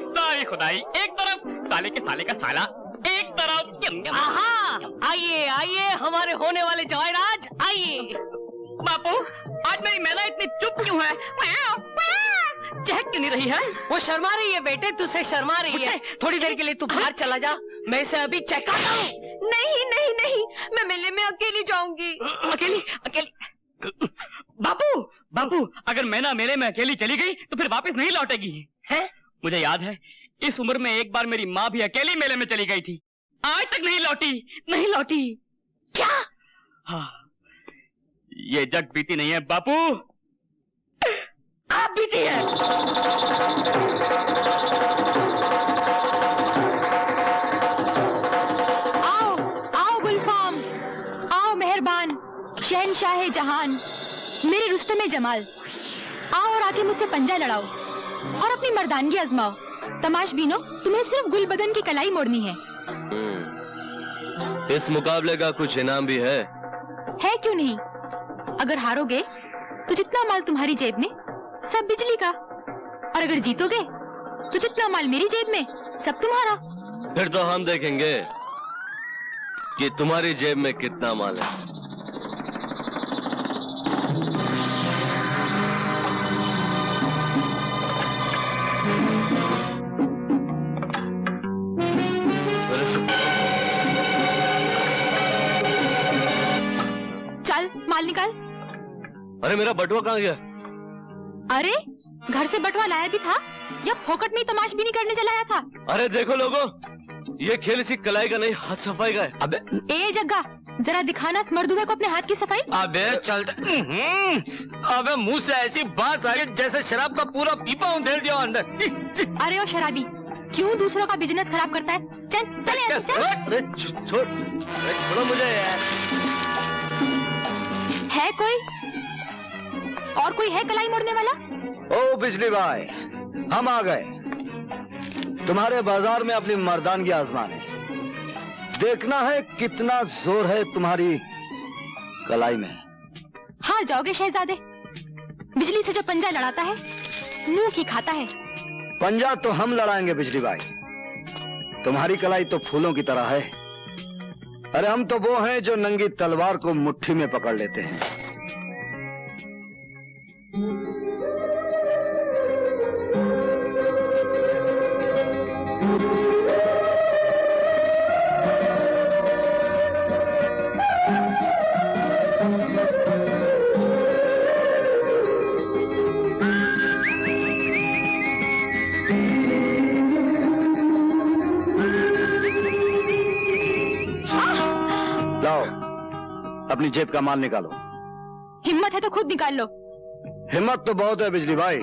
Speaker 6: साई खुदाई एक तरफ, साले के साले का साला एक तरफ।
Speaker 8: आहा, आइए आइए हमारे होने वाले जवाईराज, आइए।
Speaker 6: बापू, आज मेरी मैना इतनी चुप क्यों है? चहक क्यों नहीं रही है?
Speaker 8: वो शर्मा रही है बेटे, तुझसे शर्मा रही है। थोड़ी देर के लिए तू बाहर चला जा, मैं इसे अभी चेक करता हूँ।
Speaker 2: नहीं नहीं नहीं, मैं मेले में अकेली जाऊंगी।
Speaker 6: अकेली अकेली? बापू बापू, अगर मैना मेले में अकेली चली गई तो फिर वापस नहीं लौटेगी।
Speaker 8: है?
Speaker 6: मुझे याद है, इस उम्र में एक बार मेरी माँ भी अकेली मेले में चली गई थी, आज तक नहीं लौटी।
Speaker 8: क्या?
Speaker 6: हाँ, ये जग बीती नहीं है बापू, आप बीती है।
Speaker 2: आओ आओ गुलफाम, आओ मेहरबान शहनशाह जहान, मेरे रुस्तमे जमाल, आओ और आके मुझसे पंजा लड़ाओ और अपनी मर्दानगी आजमाओ। तमाशबीनो, तुम्हें सिर्फ गुल बदन की कलाई मोड़नी है।
Speaker 12: इस मुकाबले का कुछ इनाम भी है
Speaker 2: क्यों नहीं? अगर हारोगे तो जितना माल तुम्हारी जेब में सब बिजली का, और अगर जीतोगे तो जितना माल मेरी जेब में सब तुम्हारा।
Speaker 12: फिर तो हम देखेंगे कि तुम्हारी जेब में कितना माल है।
Speaker 2: चल माल निकाल।
Speaker 12: अरे मेरा बटुआ कहाँ गया?
Speaker 2: अरे घर से बटुआ लाया भी था या फोकट में ही तमाशबीनी करने चलाया था?
Speaker 12: अरे देखो लोगों, ये खेल इसी कलाई का नहीं, हाथ सफाई का है।
Speaker 11: अबे
Speaker 2: ए जग्गा, जरा दिखाना इस मर्दुए को अपने हाथ की सफाई।
Speaker 11: अबे चल, अबे मुंह से ऐसी बात आ रही जैसे शराब का पूरा पीपा उधेड़ दिया अंदर।
Speaker 2: अरे ओ शराबी, क्यों दूसरों का बिजनेस खराब करता है? चल चल यहाँ से, चल।
Speaker 12: अरे छोड़ो मुझे यार।
Speaker 2: है कोई और कोई है कलाई मोड़ने वाला?
Speaker 5: ओ बिजली भाई, हम आ गए तुम्हारे बाजार में अपनी मर्दानगी आजमाने। देखना है कितना जोर है तुम्हारी कलाई में।
Speaker 2: हार जाओगे शहजादे, बिजली से जो पंजा लड़ाता है मुंह की खाता है।
Speaker 5: पंजा तो हम लड़ाएंगे बिजली भाई, तुम्हारी कलाई तो फूलों की तरह है। अरे हम तो वो हैं जो नंगी तलवार को मुट्ठी में पकड़ लेते हैं। अपनी जेब का माल निकालो।
Speaker 2: हिम्मत है तो खुद निकाल लो।
Speaker 5: हिम्मत तो बहुत है बिजली भाई,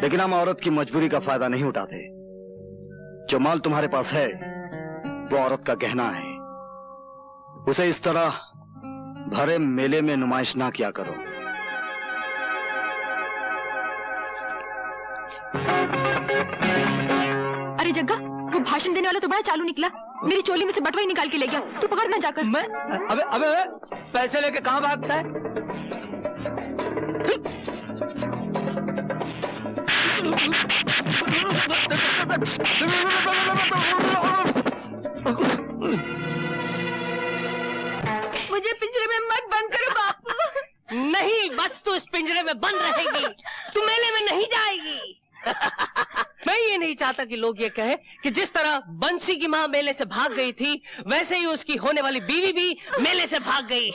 Speaker 5: लेकिन हम औरत की मजबूरी का फायदा नहीं उठाते। जो माल तुम्हारे पास है वो औरत का गहना है, उसे इस तरह भरे मेले में नुमाइश ना किया करो।
Speaker 2: अरे जग्गा, वो भाषण देने वाला तो बड़ा चालू निकला, मेरी चोली में से बटुआ ही निकाल के ले गया। तू पकड़ ना जाकर।
Speaker 11: मैं? अबे अबे पैसे लेके कहाँ भागता है?
Speaker 2: मुझे पिंजरे में मत बंद करो बापू।
Speaker 8: नहीं, बस तू इस पिंजरे में बंद रहेगी, तू मेले में नहीं जाएगी। मैं ये नहीं चाहता कि लोग ये कहें कि जिस तरह बंसी की माँ मेले से भाग गई थी वैसे ही उसकी होने वाली बीवी भी मेले से भाग गई।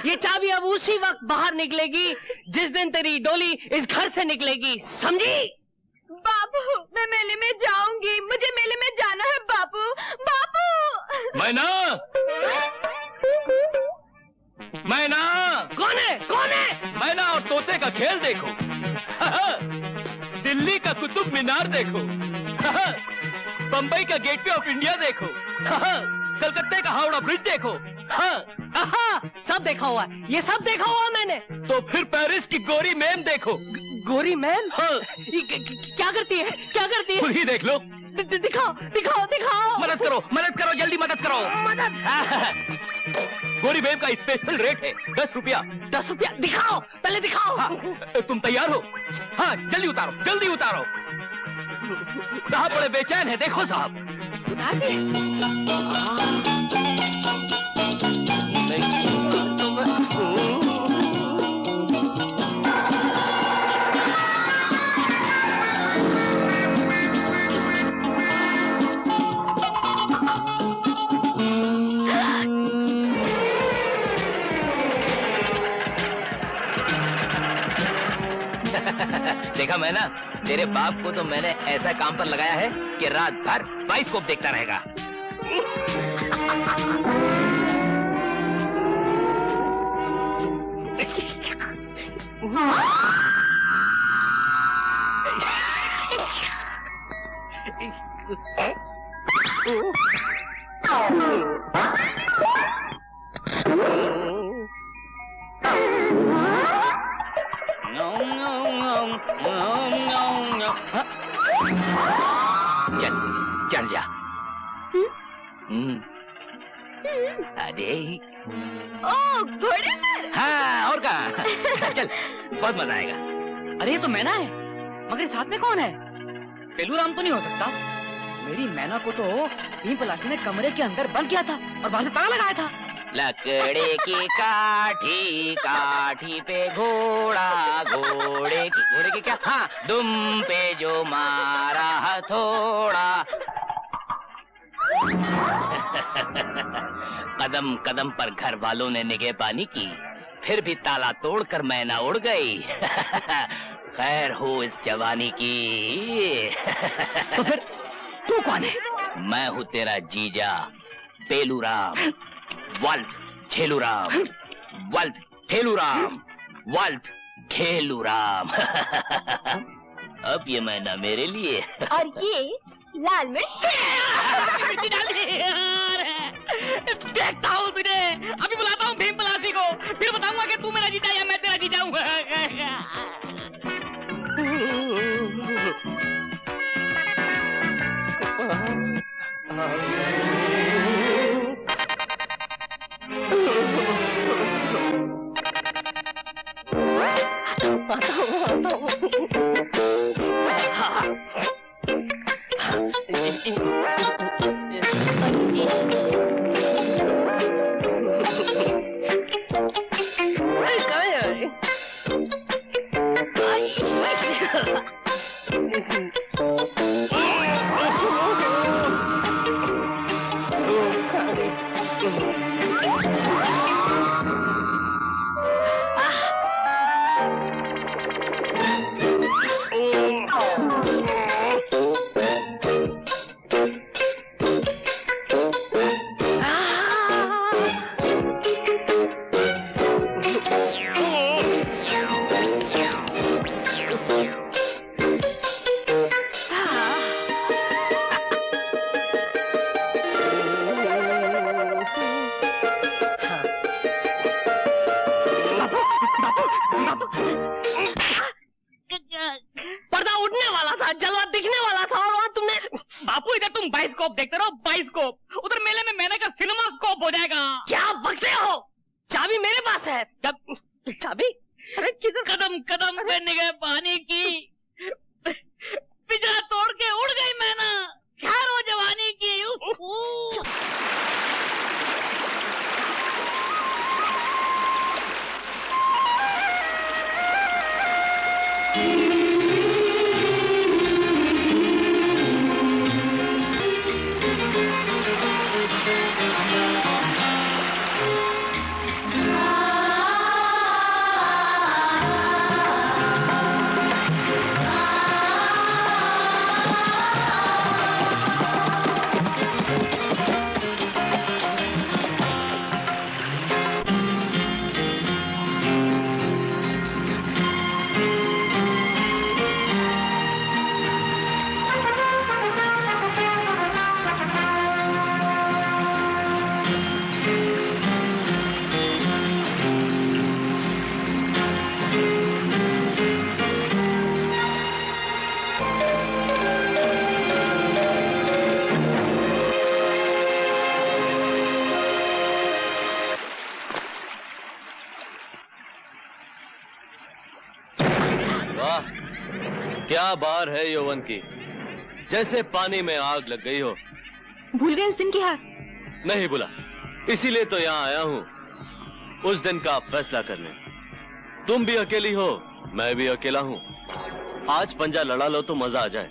Speaker 8: ये चाबी अब उसी वक्त बाहर निकलेगी जिस दिन तेरी डोली इस घर से निकलेगी, समझी?
Speaker 2: बाबू मैं मेले में जाऊंगी, मुझे मेले में जाना है बाबू। बाबू
Speaker 11: मैना, मैना,
Speaker 8: कौन है? कौन है?
Speaker 11: मैना और तोते का खेल देखो। दिल्ली का कुतुब मीनार देखो। बंबई का गेटवे ऑफ इंडिया देखो। कलकत्ते का हावड़ा ब्रिज देखो।
Speaker 8: सब देखा हुआ है, ये सब देखा हुआ मैंने।
Speaker 11: तो फिर पेरिस की गोरी मैम देखो।
Speaker 8: गोरी मैम?
Speaker 11: हाँ।
Speaker 8: क्या करती है? क्या करती है?
Speaker 11: खुद ही देख लो।
Speaker 8: दिखाओ दिखाओ दिखाओ।
Speaker 11: मदद करो, मदद करो, जल्दी मदद करो।
Speaker 8: मदद।
Speaker 11: गोरी मैम का स्पेशल रेट है 10 रुपया।
Speaker 8: 10 रुपया? दिखाओ, पहले दिखाओ।
Speaker 11: हाँ, तुम तैयार हो? हाँ, जल्दी उतारो, जल्दी उतारो। साहब बड़े बेचैन है, देखो साहब।
Speaker 8: उतार दे।
Speaker 11: देखा मैं ना, तेरे बाप को तो मैंने ऐसा काम पर लगाया है कि रात भर बाइस्कोप देखता रहेगा। चल चढ़ जा। अरे
Speaker 2: ओ घोड़े पर?
Speaker 11: हाँ, और कहा। चल, बहुत मजा आएगा।
Speaker 8: अरे ये तो मैना है, मगर साथ में कौन है? पेलू राम तो नहीं हो सकता। मेरी मैना को तो भीम पलासी ने कमरे के अंदर बंद किया था और बाहर से ताला लगाया था।
Speaker 11: लकड़े की काठी, काठी पे घोड़ा, घोड़े की क्या? हाँ, दुम पे जो मारा हथौड़ा। कदम कदम पर घर वालों ने निगहबानी की, फिर भी ताला तोड़कर मैना उड़ गई। खैर हो इस जवानी की।
Speaker 8: तो फिर तू कौन है?
Speaker 11: मैं हूँ तेरा जीजा पेलूराम, वल्द छेलूराम, वल्द ठेलूराम, वल्द खेलूराम। अब ये मैना मेरे लिए।
Speaker 2: और ये लाल मिर्च।
Speaker 8: देखता हूँ तुझे, अभी बुलाता हूँ भीम पलासी को, फिर बताऊंगा कि तू मेरा जीजा या मैं तेरा जीजा हूँ। पर्दा उड़ने वाला था, जलवा दिखने वाला था, और वहाँ तुमने। बापू इधर तुम बाइस्कोप देखते रहो, बाइस्कोप। उधर मेले में मैंने का सिनेमा स्कोप हो जाएगा। क्या बकते हो? चाबी मेरे पास है। चाबी? अरे किधर? कदम कदम पे निगहबानी की, पिंजरा तोड़ के उड़ गई मैना। खैर हो जवानी की।
Speaker 12: वाह, क्या बार है यौवन की, जैसे पानी में आग लग गई हो।
Speaker 2: भूल गए उस दिन की हार?
Speaker 12: नहीं भूला, इसीलिए तो यहाँ आया हूँ उस दिन का फैसला करने। तुम भी अकेली हो, मैं भी अकेला हूँ। आज पंजा लड़ा लो तो मजा आ जाए।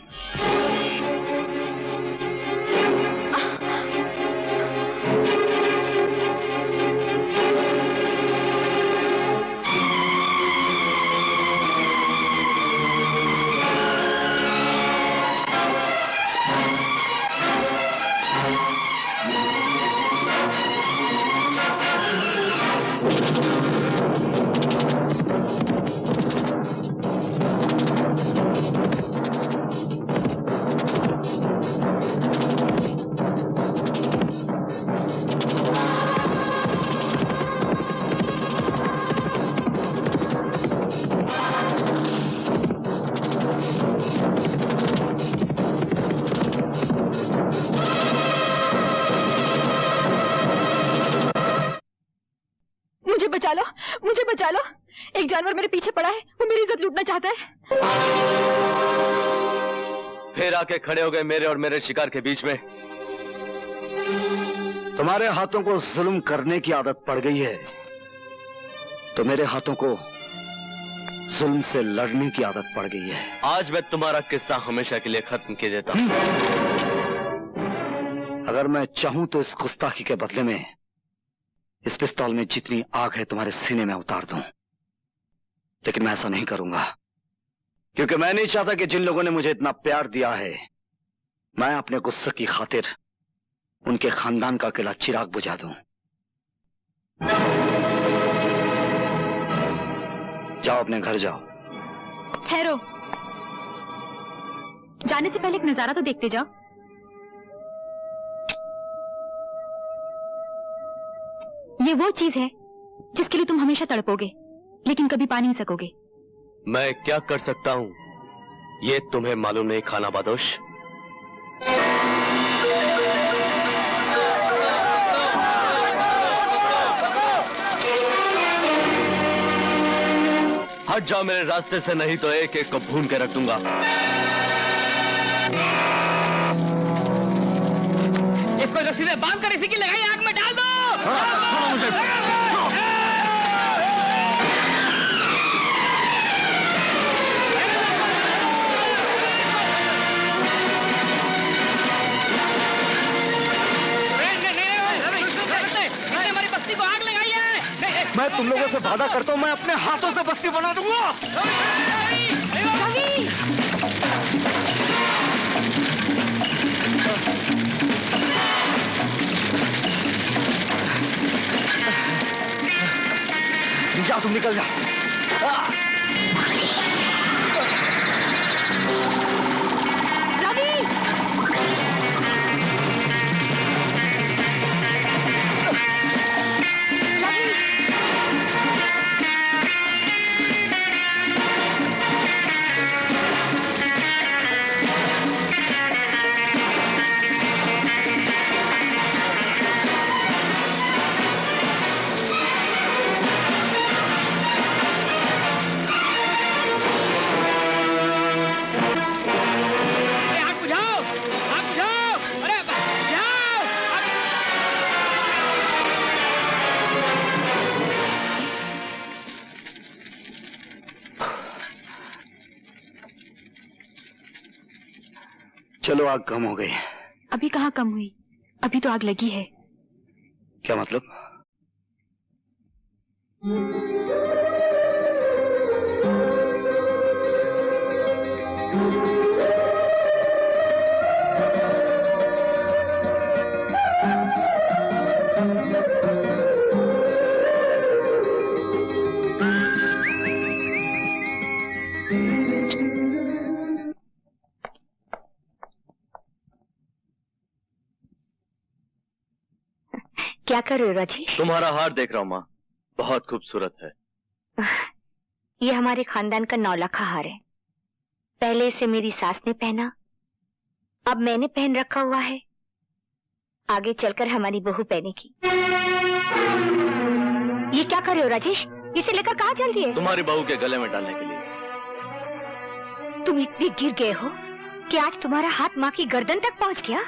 Speaker 2: मुझे बचा लो। एक जानवर मेरे पीछे पड़ा है, वो मेरी इज्जत लूटना चाहता है।
Speaker 12: फिर आके खड़े हो गए मेरे और मेरे शिकार के बीच में।
Speaker 5: तुम्हारे हाथों को जुल्म करने की आदत पड़ गई है, तो मेरे हाथों को जुल्म से लड़ने की आदत पड़ गई है।
Speaker 12: आज मैं तुम्हारा किस्सा हमेशा के लिए खत्म कर देता हूं।
Speaker 5: अगर मैं चाहूं तो इस गुस्ताखी के बदले में इस पिस्तौल में जितनी आग है तुम्हारे सीने में उतार दूं, लेकिन मैं ऐसा नहीं करूंगा, क्योंकि मैं नहीं चाहता कि जिन लोगों ने मुझे इतना प्यार दिया है, मैं अपने गुस्से की खातिर उनके खानदान का अकेला चिराग बुझा दूं। जाओ, अपने घर जाओ।
Speaker 2: ठहरो, जाने से पहले एक नजारा तो देखते जाओ। ये वो चीज है जिसके लिए तुम हमेशा तड़पोगे, लेकिन कभी पा नहीं सकोगे।
Speaker 12: मैं क्या कर सकता हूं ये तुम्हें मालूम नहीं, खाना बादोश। हट जाओ मेरे रास्ते से, नहीं तो एक एक को भून के रख दूंगा।
Speaker 11: इसको रस्सी से बांध कर इसी की लगाई आग में डाल दो।
Speaker 12: सुनो मुझे,
Speaker 11: हमारी बस्ती को आग लगाई है।
Speaker 5: मैं तुम लोगों से वादा करता हूं, मैं अपने हाथों से बस्ती बना दूंगा। जा, तुम निकल जा। चलो, आग कम हो गई।
Speaker 2: अभी कहाँ कम हुई, अभी तो आग लगी है।
Speaker 5: क्या मतलब?
Speaker 1: क्या कर रहे हो राजेश?
Speaker 12: तुम्हारा हार देख रहा हूं माँ, बहुत खूबसूरत है।
Speaker 1: ये हमारे खानदान का 9 लाख हार है। पहले इसे मेरी सास ने पहना, अब मैंने पहन रखा हुआ है, आगे चलकर हमारी बहू पहनेगी। ये क्या कर रहे हो राजेश? इसे लेकर कहाँ चल रही है?
Speaker 12: तुम्हारी बहू के गले में डालने के लिए।
Speaker 1: तुम इतने गिर गए हो कि आज तुम्हारा हाथ माँ की गर्दन तक पहुंच गया।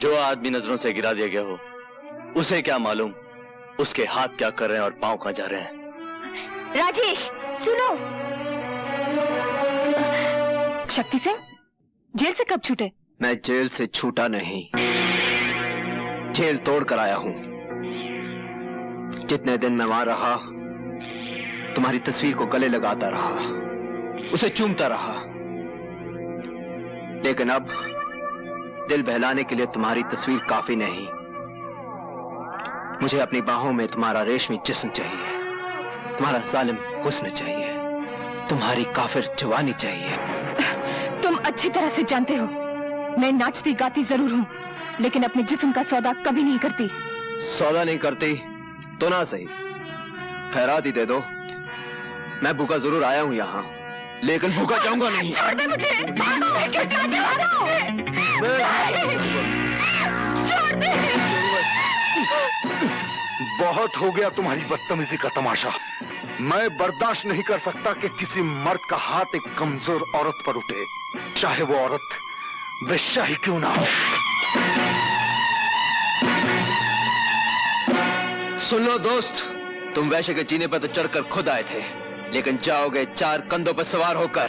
Speaker 12: जो आदमी नजरों से गिरा दिया गया हो, उसे क्या मालूम उसके हाथ क्या कर रहे हैं और पांव कहां जा रहे हैं।
Speaker 1: राजेश सुनो।
Speaker 2: शक्ति सिंह, जेल से कब छूटे?
Speaker 5: मैं जेल से छूटा नहीं, जेल तोड़ कर आया हूं। जितने दिन मैं वहां रहा, तुम्हारी तस्वीर को गले लगाता रहा, उसे चूमता रहा, लेकिन अब दिल बहलाने के लिए तुम्हारी तस्वीर काफी नहीं। मुझे अपनी बाहों में तुम्हारा रेशमी जिस्म चाहिए, तुम्हारा जालिम हुस्न चाहिए, तुम्हारी काफिर जवानी चाहिए।
Speaker 2: तुम अच्छी तरह से जानते हो मैं नाचती गाती जरूर हूँ, लेकिन अपने जिस्म का सौदा कभी नहीं करती।
Speaker 5: सौदा नहीं करती तो ना सही, खैरात ही दे दो। मैं भूखा जरूर आया हूँ यहाँ, लेकिन भूखा जाऊंगा नहीं।
Speaker 2: छोड़ दे मुझे। छोड़ दे।
Speaker 5: बहुत हो गया तुम्हारी बदतमीजी का तमाशा। मैं बर्दाश्त नहीं कर सकता कि किसी मर्द का हाथ एक कमजोर औरत पर उठे, चाहे वो औरत बेश्या ही क्यों ना हो। सुन लो दोस्त, तुम वैश्य के जीने पर तो चढ़कर खुद आए थे, लेकिन जाओगे 4 कंधों पर सवार होकर।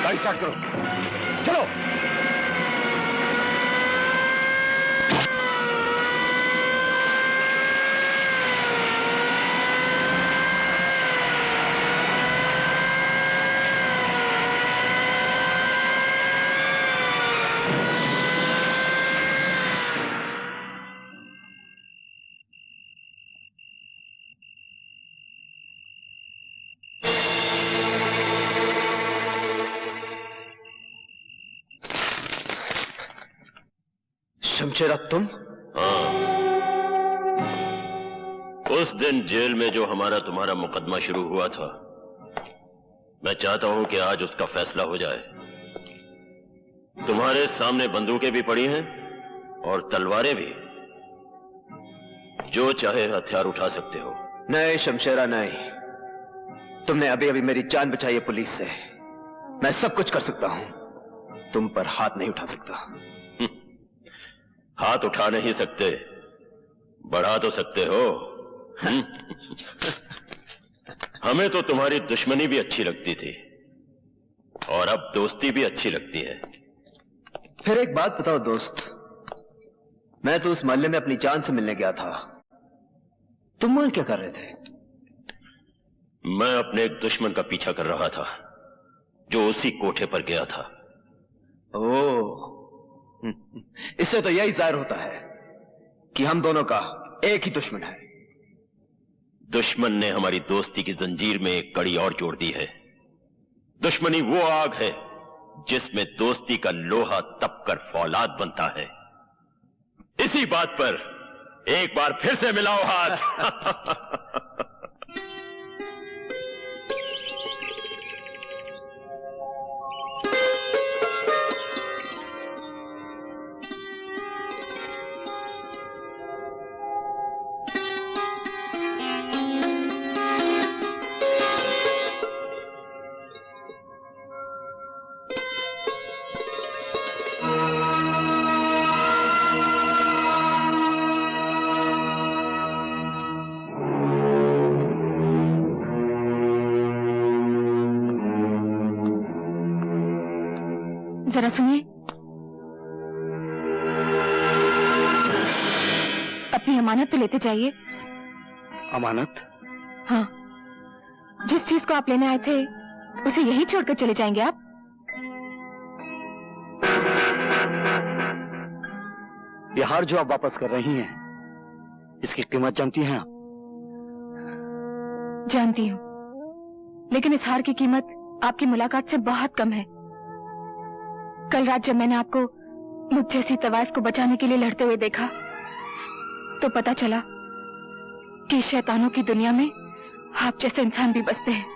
Speaker 5: गाड़ी स्टार्ट करो, चलो। शमशेरा तुम?
Speaker 3: हाँ, उस दिन जेल में जो हमारा तुम्हारा मुकदमा शुरू हुआ था, मैं चाहता हूं कि आज उसका फैसला हो जाए। तुम्हारे सामने बंदूकें भी पड़ी हैं और तलवारें भी, जो चाहे हथियार उठा सकते हो।
Speaker 5: नहीं शमशेरा नहीं, तुमने अभी अभी मेरी जान बचाई है पुलिस से। मैं सब कुछ कर सकता हूं, तुम पर हाथ नहीं उठा सकता।
Speaker 3: हाथ उठा नहीं सकते, बढ़ा तो सकते हो। हमें तो तुम्हारी दुश्मनी भी अच्छी लगती थी और अब दोस्ती भी अच्छी लगती है।
Speaker 5: फिर एक बात बताओ दोस्त, मैं तो उस मोहल्ले में अपनी जान से मिलने गया था, तुम वहां क्या कर रहे थे?
Speaker 3: मैं अपने एक दुश्मन का पीछा कर रहा था जो उसी कोठे पर गया था।
Speaker 5: ओह, इससे तो यही जाहिर होता है कि हम दोनों का एक ही दुश्मन है।
Speaker 3: दुश्मन ने हमारी दोस्ती की जंजीर में एक कड़ी और जोड़ दी है। दुश्मनी वो आग है जिसमें दोस्ती का लोहा तपकर फौलाद बनता है। इसी बात पर एक बार फिर से मिलाओ हाथ।
Speaker 2: जरा सुनिए। अपनी अमानत तो लेते जाइए।
Speaker 5: अमानत?
Speaker 2: हाँ, जिस चीज को आप लेने आए थे उसे यही छोड़कर चले जाएंगे आप?
Speaker 5: ये हार जो आप वापस कर रही हैं, इसकी कीमत जानती हैं आप?
Speaker 2: जानती हूँ, लेकिन इस हार की कीमत आपकी मुलाकात से बहुत कम है। कल रात जब मैंने आपको मुझ जैसी तवाइफ को बचाने के लिए लड़ते हुए देखा तो पता चला कि शैतानों की दुनिया में आप जैसे इंसान भी बसते हैं।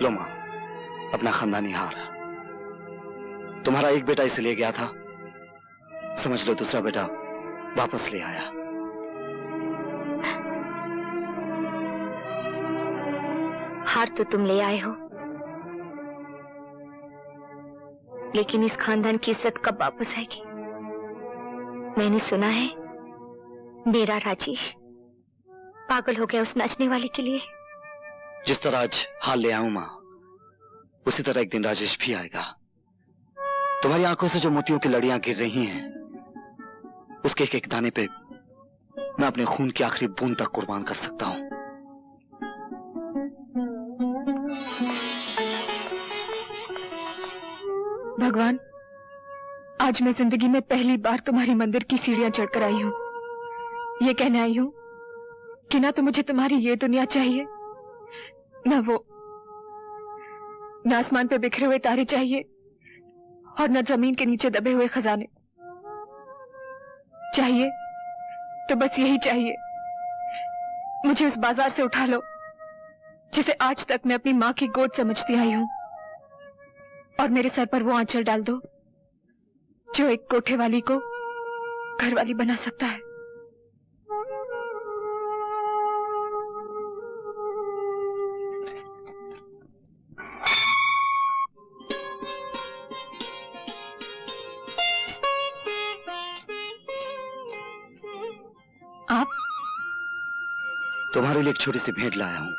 Speaker 5: लो मां, अपना खानदानी हार। तुम्हारा एक बेटा इसे ले गया था, समझ लो दूसरा बेटा वापस ले आया।
Speaker 1: हार तो तुम ले आए हो, लेकिन इस खानदान की इज्जत कब वापस आएगी? मैंने सुना है मेरा राजेश पागल हो गया उस नाचने वाले के लिए।
Speaker 5: जिस तरह आज हाल ले आऊं मां, उसी तरह एक दिन राजेश भी आएगा। तुम्हारी आंखों से जो मोतियों की लड़ियां गिर रही हैं, उसके एक एक दाने पे मैं अपने खून की आखिरी बूंद तक कुर्बान कर सकता हूं।
Speaker 2: भगवान, आज मैं जिंदगी में पहली बार तुम्हारी मंदिर की सीढ़ियां चढ़कर आई हूं। ये कहने आई हूं कि ना तो मुझे तुम्हारी ये दुनिया चाहिए, ना वो, न आसमान पे बिखरे हुए तारे चाहिए और न जमीन के नीचे दबे हुए खजाने। चाहिए तो बस यही चाहिए, मुझे उस बाजार से उठा लो जिसे आज तक मैं अपनी मां की गोद समझती आई हूं, और मेरे सर पर वो आंचल डाल दो जो एक कोठे वाली को घर वाली बना सकता है। आप?
Speaker 5: तुम्हारे लिए एक छोटी सी भेंट लाया हूं,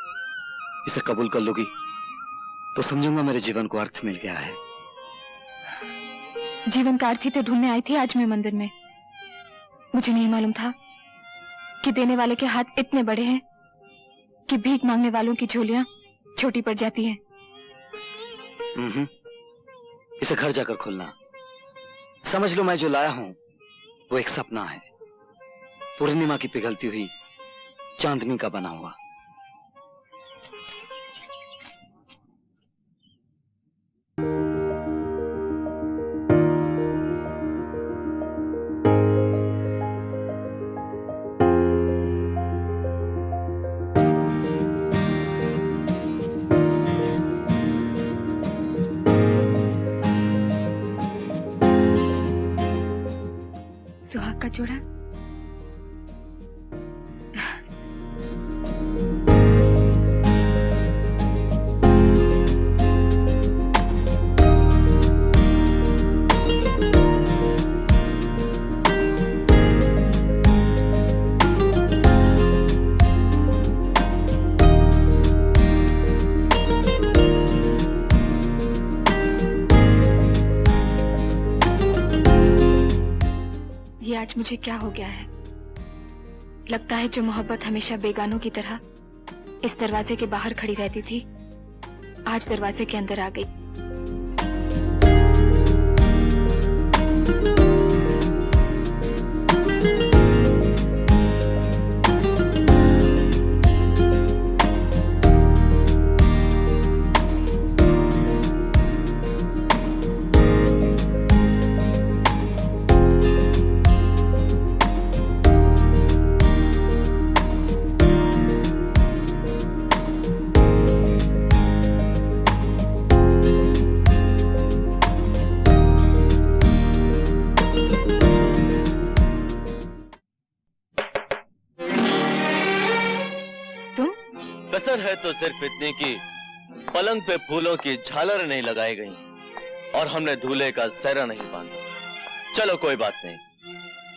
Speaker 5: इसे कबूल कर लोगी तो समझूंगा मेरे जीवन को अर्थ मिल गया है।
Speaker 2: जीवन का अर्थ ही तो ढूंढने आई थी आज मैं मंदिर में। मुझे नहीं मालूम था कि देने वाले के हाथ इतने बड़े हैं कि भीख मांगने वालों की झोलियां छोटी पड़ जाती हैं।
Speaker 5: इसे घर जाकर खोलना। समझ लो मैं जो लाया हूं वो एक सपना है, पूर्णिमा की पिघलती हुई चांदनी का बना हुआ।
Speaker 2: सुहाग का जोड़ा। ये आज मुझे क्या हो गया है? लगता है जो मोहब्बत हमेशा बेगानों की तरह इस दरवाजे के बाहर खड़ी रहती थी, आज दरवाजे के अंदर आ गई।
Speaker 12: कसर है तो सिर्फ इतनी की पलंग पे फूलों की झालर नहीं लगाई गई और हमने दूल्हे का सहरा नहीं बांधा। चलो कोई बात नहीं,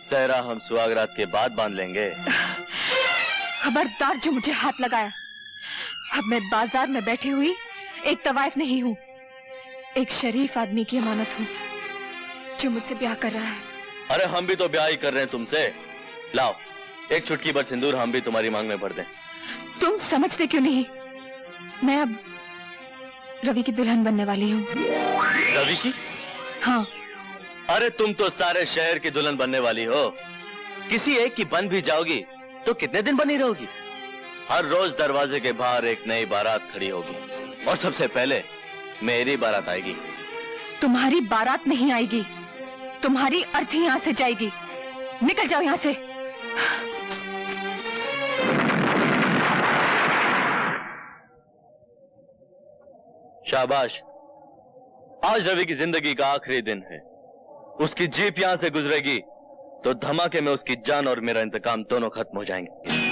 Speaker 12: सहरा हम सुहागरात के बाद बांध लेंगे।
Speaker 2: खबरदार जो मुझे हाथ लगाया। अब मैं बाजार में बैठी हुई एक तवाइफ नहीं हूँ, एक शरीफ आदमी की अमानत हूँ जो मुझसे ब्याह कर रहा है।
Speaker 12: अरे हम भी तो ब्याह ही कर रहे हैं तुमसे। लाओ एक चुटकी भर सिंदूर हम भी तुम्हारी मांग में भर दें।
Speaker 2: तुम समझते क्यों नहीं? मैं अब रवि की दुल्हन बनने वाली हूँ।
Speaker 12: रवि की?
Speaker 2: हाँ।
Speaker 12: अरे तुम तो सारे शहर की दुल्हन बनने वाली हो। किसी एक की बन भी जाओगी तो कितने दिन बनी रहोगी? हर रोज दरवाजे के बाहर एक नई बारात खड़ी होगी और सबसे पहले मेरी बारात आएगी।
Speaker 2: तुम्हारी बारात नहीं आएगी, तुम्हारी अर्थी यहाँ से जाएगी। निकल जाओ यहाँ से।
Speaker 12: शाबाश, आज रवि की जिंदगी का आखिरी दिन है। उसकी जीप यहां से गुजरेगी तो धमाके में उसकी जान और मेरा इंतकाम दोनों खत्म हो जाएंगे।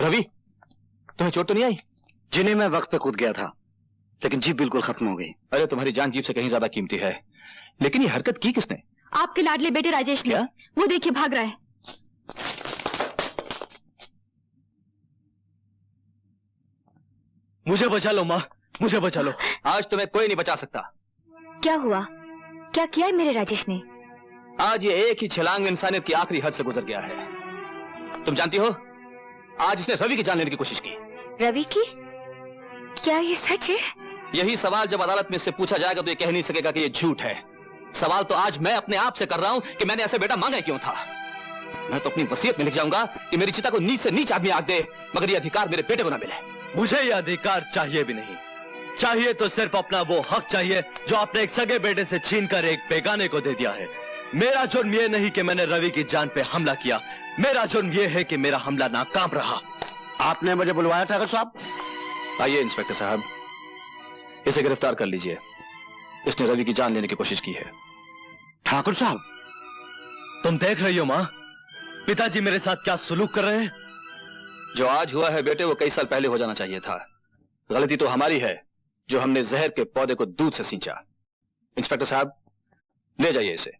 Speaker 5: रवि, तुम्हें चोट तो नहीं आई? जिन्हें मैं वक्त पे कूद गया था, लेकिन जीप बिल्कुल खत्म हो गई।
Speaker 10: अरे तुम्हारी जान जीप से कहीं ज्यादा कीमती है। लेकिन ये हरकत की किसने?
Speaker 2: आपके लाडले बेटे राजेश ने। वो देखिए भाग रहा है।
Speaker 12: मुझे बचा लो माँ, मुझे बचा लो।
Speaker 10: आज तुम्हें कोई नहीं बचा सकता।
Speaker 1: क्या हुआ? क्या किया है मेरे राजेश ने?
Speaker 10: आज ये एक ही छलांग इंसानियत की आखिरी हद से गुजर गया है। तुम जानती हो, आज इसने रवि की जान लेने की कोशिश की।
Speaker 1: रवि की? क्या ये सच है?
Speaker 10: यही सवाल जब अदालत में इससे पूछा जाएगा तो ये कह नहीं सकेगा कि ये झूठ है। सवाल तो आज मैं अपने आप से कर रहा हूं कि मैंने ऐसे बेटा मांगा क्यों था। मैं तो अपनी वसीयत में लिख जाऊंगा कि मेरी चिता को नीच से नीच आदमी आग दे, मगर ये अधिकार मेरे बेटे को ना मिले।
Speaker 12: मुझे ये अधिकार चाहिए भी नहीं। चाहिए तो सिर्फ अपना वो हक चाहिए जो आपने एक सगे बेटे से छीनकर एक बेगाने को दे दिया है। मेरा जुर्म ये नहीं कि मैंने रवि की जान पे हमला किया, मेरा जुर्म ये है कि मेरा हमला नाकाम रहा।
Speaker 5: आपने मुझे बुलवाया था साहब?
Speaker 10: आइए इंस्पेक्टर साहब, इसे गिरफ्तार कर लीजिए। इसने रवि की जान लेने की कोशिश की है।
Speaker 5: ठाकुर साहब,
Speaker 12: तुम देख रही हो माँ, पिताजी मेरे साथ क्या सुलूक कर रहे हैं।
Speaker 10: जो आज हुआ है बेटे, वो कई साल पहले हो जाना चाहिए था। गलती तो हमारी है जो हमने जहर के पौधे को दूध से सींचा। इंस्पेक्टर साहब, ले जाइए इसे।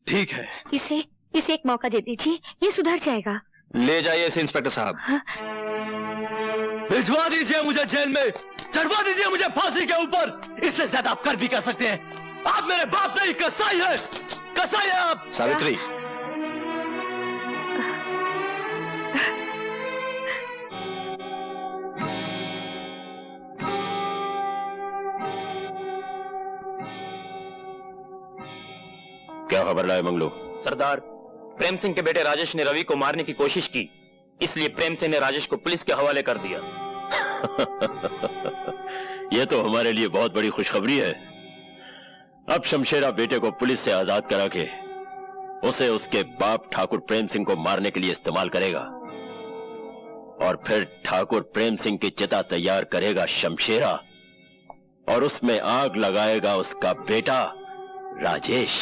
Speaker 12: ठीक है।
Speaker 1: इसे एक मौका दे दीजिए, ये सुधर जाएगा।
Speaker 10: ले जाइए इसे इंस्पेक्टर साहब।
Speaker 12: भिजवा दीजिए मुझे जेल में, चढ़वा दीजिए मुझे फांसी के ऊपर। इससे ज्यादा आप कर भी कर सकते हैं। आप मेरे बाप नहीं, कसाई है, कसाई है आप।
Speaker 10: सावित्री,
Speaker 3: क्या खबर लाए मंगलू?
Speaker 6: सरदार, प्रेम सिंह के बेटे राजेश ने रवि को मारने की कोशिश की, इसलिए प्रेम सिंह ने राजेश को पुलिस के हवाले कर दिया।
Speaker 3: यह तो हमारे लिए बहुत बड़ी खुशखबरी है। अब शमशेरा बेटे को पुलिस से आजाद करा के उसे उसके बाप ठाकुर प्रेम सिंह को मारने के लिए इस्तेमाल करेगा और फिर ठाकुर प्रेम सिंह की चिता तैयार करेगा शमशेरा और उसमें आग लगाएगा उसका बेटा राजेश।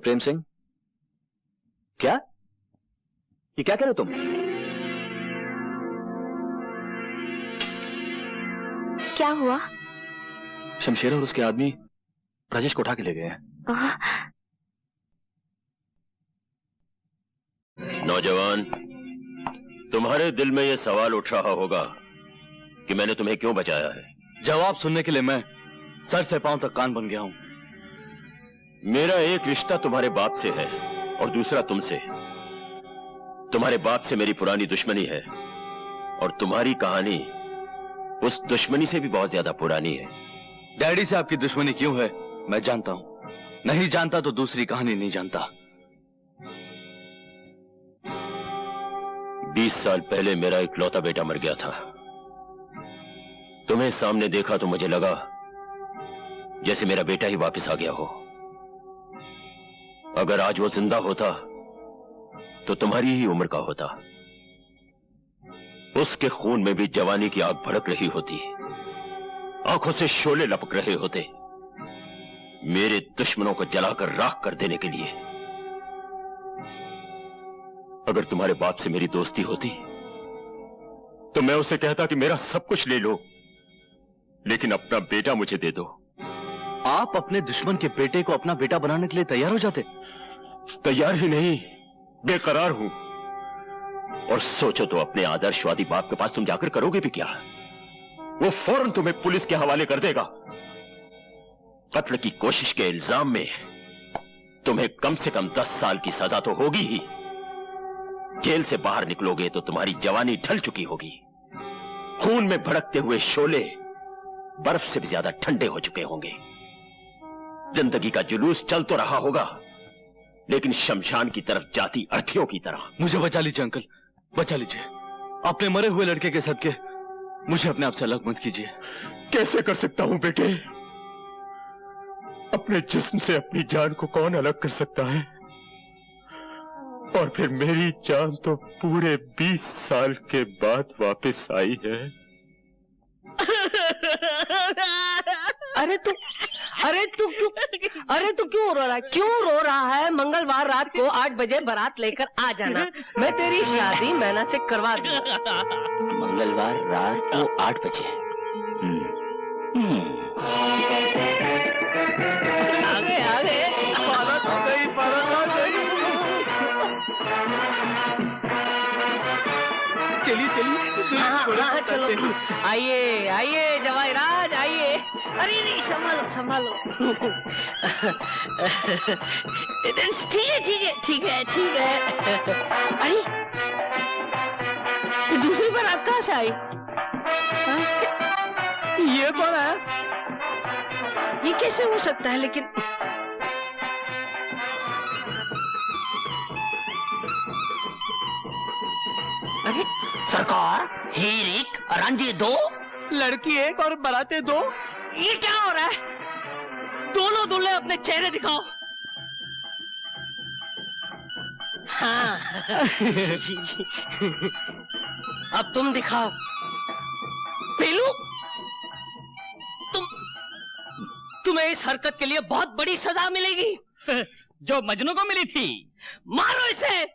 Speaker 5: प्रेम सिंह, क्या ये क्या कह रहे हो तुम?
Speaker 1: क्या हुआ?
Speaker 10: शमशेरा और उसके आदमी राजेश को उठा के ले गए हैं।
Speaker 3: नौजवान, तुम्हारे दिल में यह सवाल उठ रहा होगा कि मैंने तुम्हें क्यों बचाया है।
Speaker 10: जवाब सुनने के लिए मैं सर से पांव तक कान बन गया हूं।
Speaker 3: मेरा एक रिश्ता तुम्हारे बाप से है और दूसरा तुमसे। तुम्हारे बाप से मेरी पुरानी दुश्मनी है और तुम्हारी कहानी उस दुश्मनी से भी बहुत ज्यादा पुरानी है।
Speaker 10: डैडी से आपकी दुश्मनी क्यों है मैं जानता हूं, नहीं जानता तो दूसरी कहानी नहीं जानता।
Speaker 3: 20 साल पहले मेरा इकलौता बेटा मर गया था। तुम्हें सामने देखा तो मुझे लगा जैसे मेरा बेटा ही वापस आ गया हो। अगर आज वो जिंदा होता तो तुम्हारी ही उम्र का होता। उसके खून में भी जवानी की आग भड़क रही होती, आंखों से शोले लपक रहे होते, मेरे दुश्मनों को जलाकर राख कर देने के लिए। अगर तुम्हारे बाप से मेरी दोस्ती होती तो मैं उसे कहता कि मेरा सब कुछ ले लो, लेकिन अपना बेटा मुझे दे दो।
Speaker 10: आप अपने दुश्मन के बेटे को अपना बेटा बनाने के लिए तैयार हो जाते?
Speaker 3: तैयार ही नहीं, बेकरार हूं। और सोचो तो अपने आदर्शवादी बाप के पास तुम जाकर करोगे भी क्या? वो फौरन तुम्हें पुलिस के हवाले कर देगा। कत्ल की कोशिश के इल्जाम में तुम्हें कम से कम 10 साल की सजा तो होगी ही। जेल से बाहर निकलोगे तो तुम्हारी जवानी ढल चुकी होगी। खून में भड़कते हुए शोले बर्फ से भी ज्यादा ठंडे हो चुके होंगे। जिंदगी का जुलूस चल तो रहा होगा, लेकिन शमशान की तरफ जाती अर्थियों की तरह।
Speaker 10: मुझे बचा लीजिए अंकल, बचा लीजिए। अपने मरे हुए लड़के के सदके मुझे अपने आप से अलग मत कीजिए।
Speaker 3: कैसे कर सकता हूं बेटे? अपने जिस्म से अपनी जान को कौन अलग कर सकता है? और फिर मेरी जान तो पूरे 20 साल के बाद वापस आई है।
Speaker 8: अरे तू क्यों रो रहा है? क्यों रो रहा है? मंगलवार रात को 8 बजे बारात लेकर आ जाना, मैं तेरी शादी मैना से करवा दूंगा।
Speaker 11: मंगलवार रात को 8 बजे।
Speaker 8: आगे बारात आ गई, बारात आ गई। चलिए हाँ, चलो आइए जवाहराज आइए। अरे नहीं, संभालो। ठीक है। अरे दूसरी बारात कहाँ से आई? ये कौन है? ये कैसे हो सकता है? लेकिन अरे
Speaker 11: सरकार, हीर 1 रांझे 2,
Speaker 8: लड़की 1 और बाराते 2। ये क्या हो रहा है? दोनों दूल्हे अपने चेहरे दिखाओ। हाँ अब तुम दिखाओ। पेलू, तुम्हें इस हरकत के लिए बहुत बड़ी सजा मिलेगी,
Speaker 11: जो मजनू को मिली थी।
Speaker 8: मारो इसे।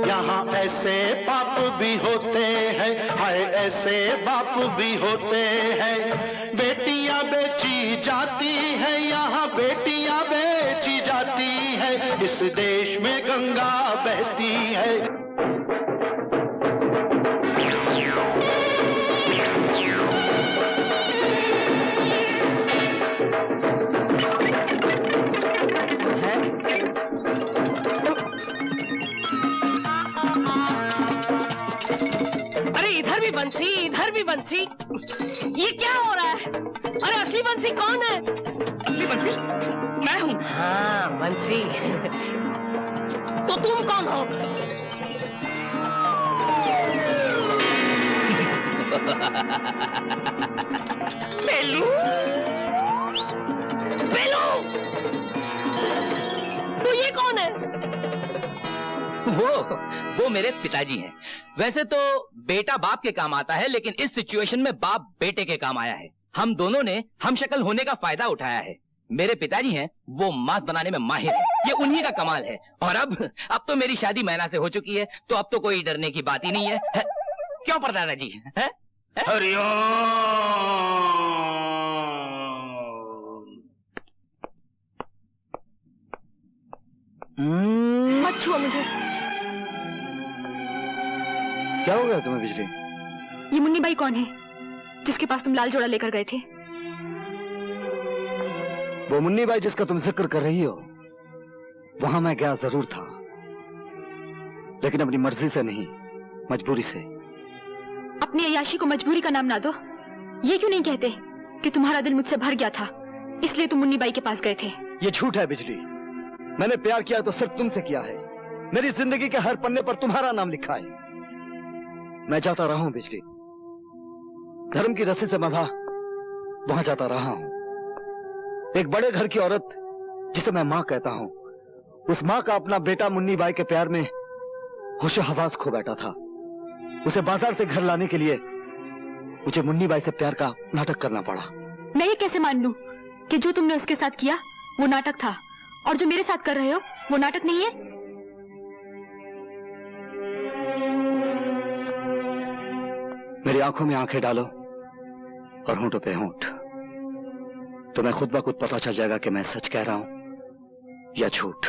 Speaker 13: यहाँ ऐसे बाप भी होते हैं, हाय ऐसे बाप भी होते हैं। बेटियां बेची जाती हैं, यहाँ बेटियां बेची जाती हैं। इस देश में गंगा बहती है।
Speaker 8: इधर भी बंसी। ये क्या हो रहा है? अरे असली बंसी कौन है? असली बंसी मैं हूँ। हाँ बंसी। तो तुम कौन हो? पेलू, कौन है?
Speaker 11: वो मेरे पिताजी हैं। वैसे तो बेटा बाप के काम आता है, लेकिन इस सिचुएशन में बाप बेटे के काम आया है। हम दोनों ने हम शक्ल होने का फायदा उठाया है। मेरे पिताजी हैं, वो मांस बनाने में माहिर हैं। ये उन्हीं का कमाल है। और अब तो मेरी शादी मैना से हो चुकी है, तो अब तो कोई डरने की बात ही नहीं है, है? क्यों परदादा जी?
Speaker 2: मत छुओ मुझे।
Speaker 5: क्या हो गया तुम्हें बिजली?
Speaker 2: ये मुन्नी बाई कौन है जिसके पास तुम लाल जोड़ा लेकर गए थे?
Speaker 5: वो मुन्नी बाई जिसका तुम जिक्र कर रही हो, वहां मैं गया जरूर था, लेकिन अपनी मर्जी से नहीं, मजबूरी से।
Speaker 2: अपनी अय्याशी को मजबूरी का नाम ना दो। ये क्यों नहीं कहते कि तुम्हारा दिल मुझसे भर गया था, इसलिए तुम मुन्नी बाई के पास गए थे?
Speaker 5: ये झूठ है बिजली। मैंने प्यार किया तो सिर्फ तुमसे किया है। मेरी जिंदगी के हर पन्ने पर तुम्हारा नाम लिखा है। मैं जाता रहा हूं बिजली, धर्म की रस्सी से बंधा वहां जाता रहा हूं। एक बड़े घर की औरत जिसे मैं मां कहता हूं, उस मां का अपना बेटा मुन्नी बाई के प्यार में होशो हवास खो बैठा था। उसे बाजार से घर लाने के लिए मुझे मुन्नी बाई से प्यार का नाटक करना पड़ा।
Speaker 2: मैं ये कैसे मान लूं कि जो तुमने उसके साथ किया वो नाटक था, और जो मेरे साथ कर रहे हो वो नाटक नहीं है?
Speaker 5: मेरी आंखों में आंखें डालो और होंठों पे होंठ, तो मैं खुद ब खुद पता चल जाएगा कि मैं सच कह रहा हूं या झूठ।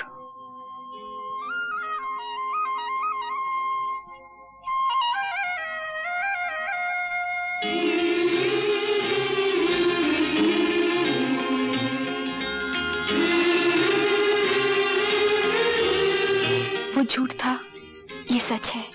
Speaker 2: वो झूठ था, ये सच है।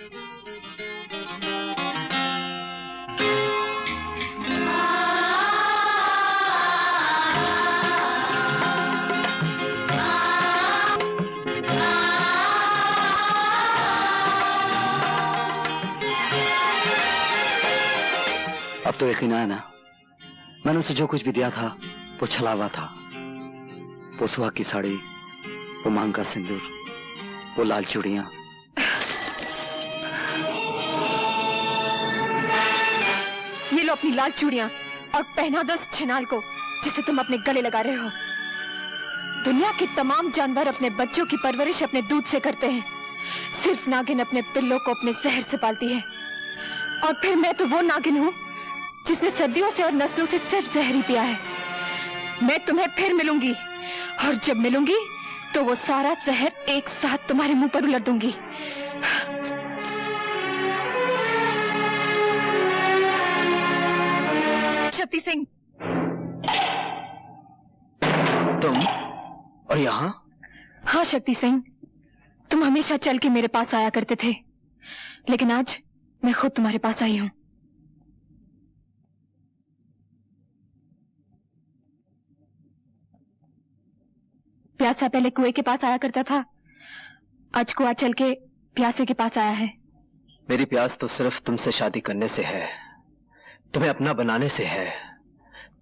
Speaker 5: अब तो यकीन आया ना, मैंने उसे जो कुछ भी दिया था वो छलावा था। वो सुहाग की साड़ी, वो मांग का सिंदूर, वो लाल चूड़ियां।
Speaker 2: ये लो अपनी लाल चूड़ियां और पहना दो उस छिनाल को जिसे तुम अपने गले लगा रहे हो। दुनिया के तमाम जानवर अपने बच्चों की परवरिश अपने दूध से करते हैं, सिर्फ नागिन अपने पिल्लों को अपने जहर से पालती है। और फिर मैं तो वो नागिन हूँ जिसने सदियों से और नस्लों से सिर्फ जहर ही पिया है। मैं तुम्हें फिर मिलूंगी, और जब मिलूंगी तो वो सारा जहर एक साथ तुम्हारे मुंह पर उलट दूंगी। शक्ति सिंह,
Speaker 5: तुम और यहाँ?
Speaker 2: हाँ शक्ति सिंह, तुम हमेशा चल के मेरे पास आया करते थे, लेकिन आज मैं खुद तुम्हारे पास आई हूँ। प्यासा पहले कुएं के पास आया करता था, आज कुआं चल के प्यासे के पास आया है।
Speaker 5: मेरी प्यास तो सिर्फ तुमसे शादी करने से है, तुम्हें अपना बनाने से है,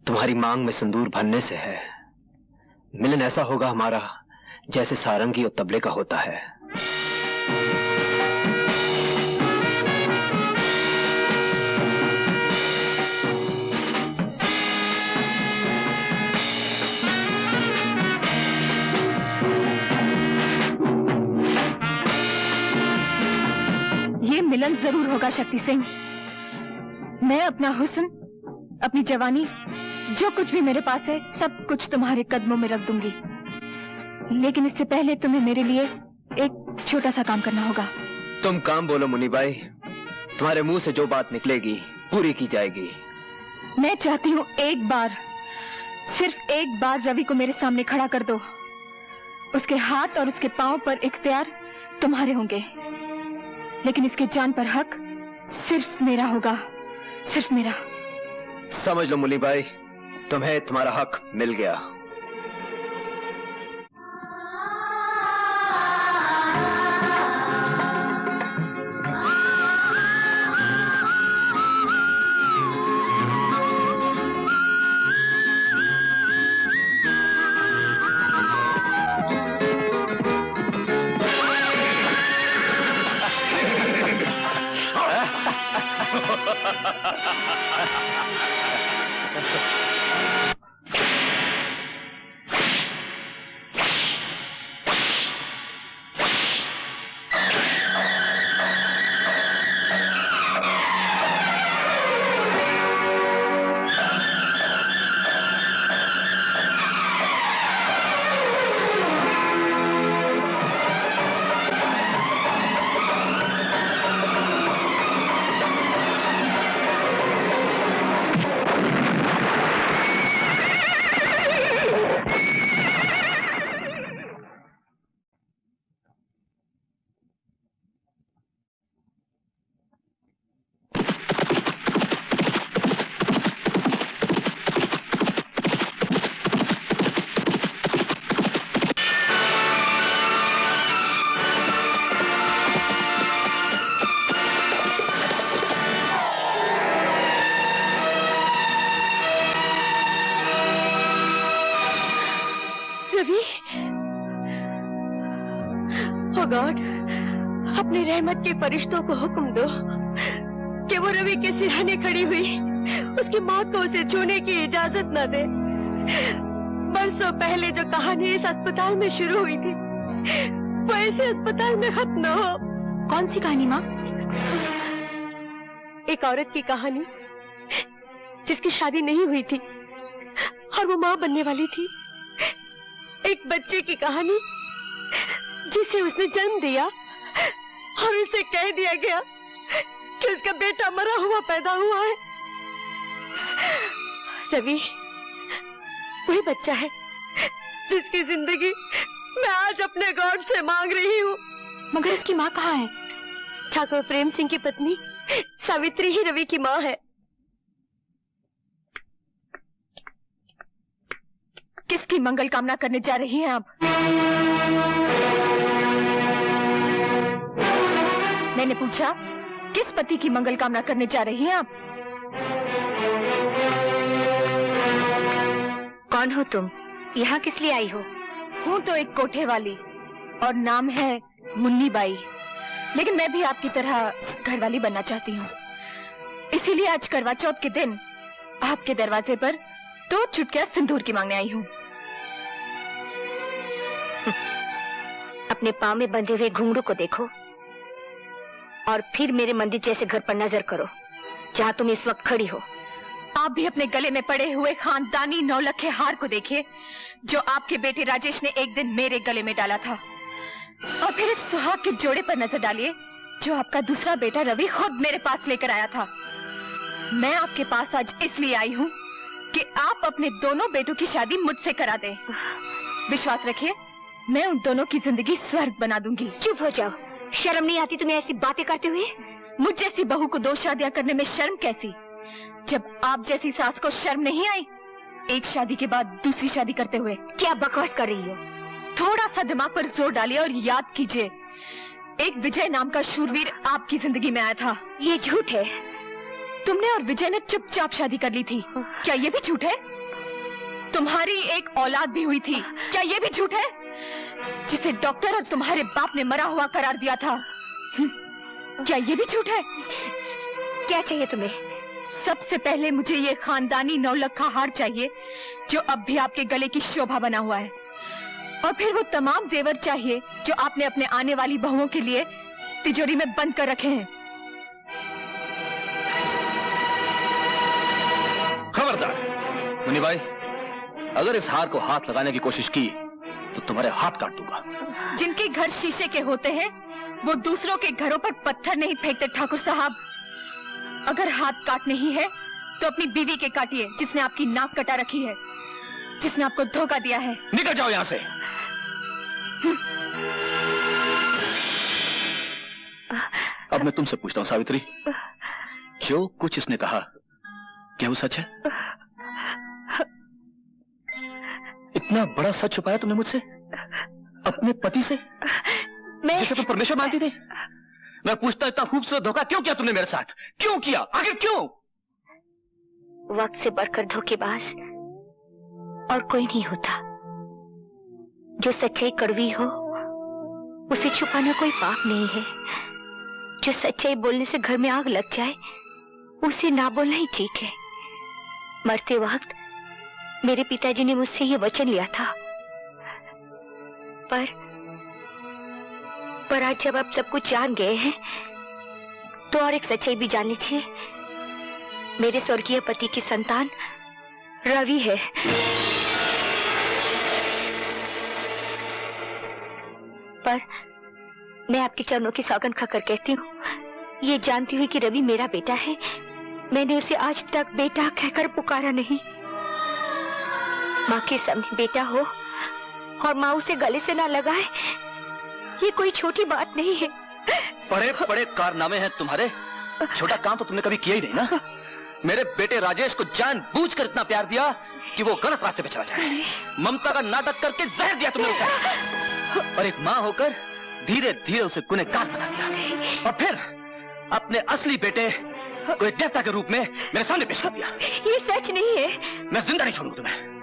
Speaker 5: तुम्हारी मांग में सिंदूर भरने से है। मिलन ऐसा होगा हमारा जैसे सारंगी और तबले का होता है।
Speaker 2: ये मिलन जरूर होगा शक्ति सिंह। मैं अपना हुस्न, अपनी जवानी, जो कुछ भी मेरे पास है, सब कुछ तुम्हारे कदमों में रख दूंगी। लेकिन इससे पहले तुम्हें मेरे लिए एक छोटा सा काम करना होगा।
Speaker 5: तुम काम बोलो मुन्नी बाई, तुम्हारे मुंह से जो बात निकलेगी पूरी की जाएगी।
Speaker 2: मैं चाहती हूँ एक बार, सिर्फ एक बार रवि को मेरे सामने खड़ा कर दो। उसके हाथ और उसके पांव पर इख्तियार तुम्हारे होंगे, लेकिन इसके जान पर हक सिर्फ मेरा होगा, सिर्फ मेरा।
Speaker 5: समझ लो मुन्नी बाई, तुम्हें तुम्हारा हक मिल गया।
Speaker 14: ओ गॉड, अपने रहमत के फरिश्तों को हुक्म दो कि वो रवि के सिरहाने खड़ी हुई उसकी मौत को उसे छूने की इजाजत न दे। बरसों पहले जो कहानी इस अस्पताल में शुरू हुई थी वो ऐसे अस्पताल में खत्म न हो।
Speaker 2: कौन सी कहानी माँ?
Speaker 14: एक औरत की कहानी जिसकी शादी नहीं हुई थी और वो माँ बनने वाली थी। एक बच्चे की कहानी जिसे उसने जन्म दिया और उसे कह दिया गया कि उसका बेटा मरा हुआ पैदा हुआ है। रवि वही बच्चा है जिसकी जिंदगी मैं आज अपने गॉड से मांग रही हूँ।
Speaker 2: मगर इसकी माँ कहाँ है?
Speaker 14: ठाकुर प्रेम सिंह की पत्नी सावित्री ही रवि की माँ है।
Speaker 2: किसकी मंगल कामना करने जा रही हैं आप? मैंने पूछा, किस पति की मंगल कामना करने जा रही हैं आप?
Speaker 1: कौन हो तुम? यहाँ किस लिए आई हो?
Speaker 2: हूँ तो एक कोठे वाली और नाम है मुन्नी बाई, लेकिन मैं भी आपकी तरह घरवाली बनना चाहती हूँ। इसीलिए आज करवा चौथ के दिन आपके दरवाजे पर 2 चुटकियां सिंदूर की मांगने आई हूँ।
Speaker 1: अपने पाँव में बंधे हुए घुंघरू को देखो और फिर मेरे मंदिर जैसे घर पर नजर करो जहाँ तुम इस वक्त खड़ी हो।
Speaker 2: आप भी अपने गले में पड़े हुए खानदानी 9 लखे हार को देखिए जो आपके बेटे राजेश ने एक दिन मेरे गले में डाला था, और फिर इस सुहाग के जोड़े पर नजर डालिए जो आपका दूसरा बेटा रवि खुद मेरे पास लेकर आया था। मैं आपके पास आज इसलिए आई हूँ कि आप अपने दोनों बेटों की शादी मुझसे करा दें। विश्वास रखिए, मैं उन दोनों की जिंदगी स्वर्ग बना दूंगी।
Speaker 1: चुप हो जाओ, शर्म नहीं आती तुम्हें ऐसी बातें करते हुए?
Speaker 2: मुझ जैसी बहू को 2 शादियां करने में शर्म कैसी, जब आप जैसी सास को शर्म नहीं आई एक शादी के बाद दूसरी शादी करते हुए?
Speaker 1: क्या बकवास कर रही हो?
Speaker 2: थोड़ा सा दिमाग पर जोर डालिए और याद कीजिए, एक विजय नाम का शूरवीर आपकी जिंदगी में आया था।
Speaker 1: ये झूठ है।
Speaker 2: तुमने और विजय ने चुपचाप शादी कर ली थी, क्या ये भी झूठ है? तुम्हारी एक औलाद भी हुई थी, क्या ये भी झूठ है? जिसे डॉक्टर और तुम्हारे बाप ने मरा हुआ करार दिया था, क्या ये भी झूठ है?
Speaker 1: क्या चाहिए तुम्हें?
Speaker 2: सबसे पहले मुझे ये खानदानी 9 लखा हार चाहिए जो अब भी आपके गले की शोभा बना हुआ है, और फिर वो तमाम जेवर चाहिए जो आपने अपने आने वाली बहुओं के लिए तिजोरी में बंद कर रखे हैं।
Speaker 10: खबरदार मुन्नी बाई, अगर इस हार को हाथ लगाने की कोशिश की तो तुम्हारे हाथ काट दूंगा।
Speaker 2: जिनके घर शीशे के होते हैं वो दूसरों के घरों पर पत्थर नहीं फेंकते ठाकुर साहब। अगर हाथ काटने ही है तो अपनी बीवी के काटिए जिसने आपकी नाक कटा रखी है, जिसने आपको धोखा दिया है।
Speaker 10: निकल जाओ यहाँ से। अब मैं तुमसे पूछता हूँ सावित्री, जो कुछ इसने कहा क्या वो सच है? इतना बड़ा सच छुपाया तुमने मुझसे, अपने पति से, जिसे तुम परमेश्वर मानती थी? मैं पूछता इतना खूबसूरत धोखा क्यों किया तुमने मेरे साथ? क्यों किया? आखिर क्यों?
Speaker 1: वक्त से बढ़कर धोखेबाज और कोई नहीं होता। जो सच्चाई कड़वी हो उसे छुपाना कोई पाप नहीं है। जो सच्चाई बोलने से घर में आग लग जाए उसे ना बोलना ही ठीक है। मरते वक्त मेरे पिताजी ने मुझसे ये वचन लिया था, पर आज जब आप सब कुछ जान गए हैं तो और एक सच्चाई भी जान लीजिए। मेरे स्वर्गीय पति की संतान रवि है। पर मैं आपके चरणों की सौगंध खाकर कहती हूँ, ये जानती हुई कि रवि मेरा बेटा है, मैंने उसे आज तक बेटा कहकर पुकारा नहीं। माँ के सामने बेटा हो और माँ उसे गले से ना लगाए, ये कोई छोटी बात नहीं है।
Speaker 10: बड़े बड़े कारनामे हैं तुम्हारे, छोटा काम तो तुमने कभी किया ही नहीं ना। मेरे बेटे राजेश को जानबूझकर इतना प्यार दिया कि वो गलत रास्ते पे चला जाए। ममता का नाटक करके जहर दिया तुमने उसे, और एक माँ होकर धीरे धीरे उसे गुनहगार बना दिया, और फिर अपने असली बेटे को एक देवता के रूप में मेरे सामने पेश कर दिया।
Speaker 1: ये सच नहीं है।
Speaker 10: मैं जिंदा नहीं छोड़ूंगा तुम्हें।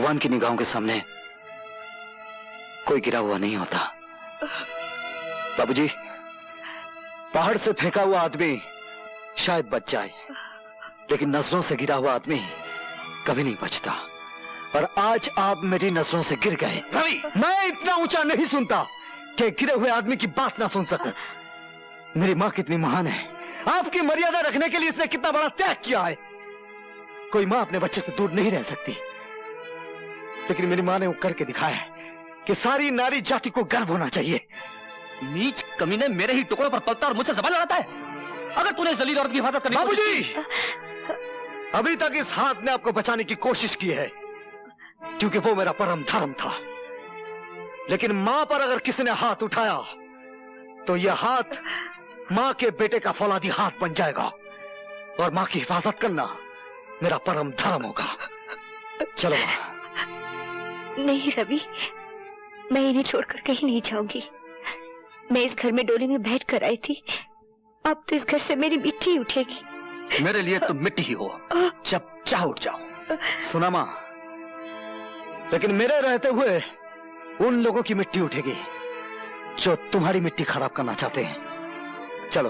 Speaker 5: भगवान की निगाहों के सामने कोई गिरा हुआ नहीं होता। बाबूजी, पहाड़ से फेंका हुआ आदमी शायद बच जाए, लेकिन नजरों से गिरा हुआ आदमी कभी नहीं बचता। और आज आप मेरी नजरों से गिर गए।
Speaker 12: रवि,
Speaker 5: मैं इतना ऊंचा नहीं सुनता कि गिरे हुए आदमी की बात ना सुन सकूं। मेरी माँ कितनी महान है, आपकी मर्यादा रखने के लिए इसने कितना बड़ा त्याग किया है। कोई माँ अपने बच्चे से दूर नहीं रह सकती, लेकिन मेरी माँ ने वो करके दिखाया है कि सारी नारी जाति को गर्व होना चाहिए।
Speaker 12: नीच कमीने मेरे ही टुकड़ों पर पलता और मुझसे ज़बान लड़ाता है। अगर तूने जलील औरत की हिफाजत करनी
Speaker 5: बाबूजी, अभी तक इस हाथ ने आपको बचाने की कोशिश की है, क्योंकि वो मेरा परम धर्म था। लेकिन मां पर अगर किसी ने हाथ उठाया तो यह हाथ मां के बेटे का फौलादी हाथ बन जाएगा, और मां की हिफाजत करना मेरा परम धर्म होगा। चलो मां।
Speaker 1: नहीं रवि, मैं इन्हें छोड़कर कहीं नहीं जाऊंगी। मैं इस घर में डोली में बैठ कर आई थी, अब तो इस घर से मेरी मिट्टी उठेगी।
Speaker 12: मेरे लिए तुम मिट्टी ही हो, जब चाह उठ जाओ।
Speaker 5: सुना मां, लेकिन मेरे रहते हुए उन लोगों की मिट्टी उठेगी जो तुम्हारी मिट्टी खराब करना चाहते हैं। चलो।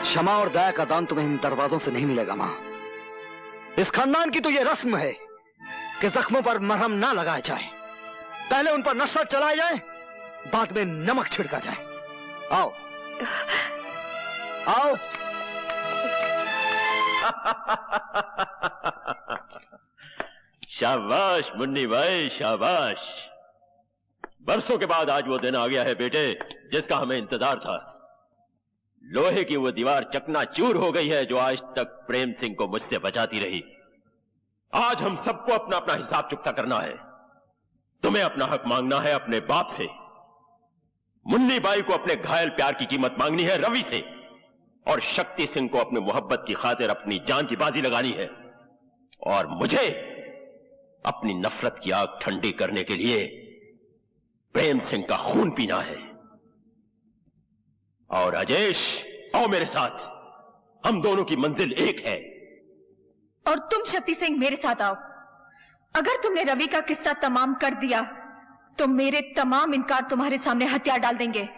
Speaker 5: क्षमा और दया का दान तुम्हें इन दरवाजों से नहीं मिलेगा मां। इस खानदान की तो यह रस्म है कि जख्मों पर मरहम ना लगाया जाए, पहले उन पर नशा चलाया जाए, बाद में नमक छिड़का जाए। आओ आओ।
Speaker 3: शाबाश मुन्नी भाई, शाबाश। बरसों के बाद आज वो दिन आ गया है बेटे, जिसका हमें इंतजार था। लोहे की वो दीवार चकनाचूर हो गई है जो आज तक प्रेम सिंह को मुझसे बचाती रही। आज हम सबको अपना अपना हिसाब चुकता करना है। तुम्हें अपना हक मांगना है अपने बाप से, मुन्नी बाई को अपने घायल प्यार की कीमत मांगनी है रवि से, और शक्ति सिंह को अपनी मोहब्बत की खातिर अपनी जान की बाजी लगानी है, और मुझे अपनी नफरत की आग ठंडी करने के लिए प्रेम सिंह का खून पीना है। और राजेश, आओ मेरे साथ, हम दोनों की मंजिल एक है।
Speaker 2: और तुम शक्ति सिंह मेरे साथ आओ। अगर तुमने रवि का किस्सा तमाम कर दिया तो मेरे तमाम इनकार तुम्हारे सामने हथियार डाल देंगे।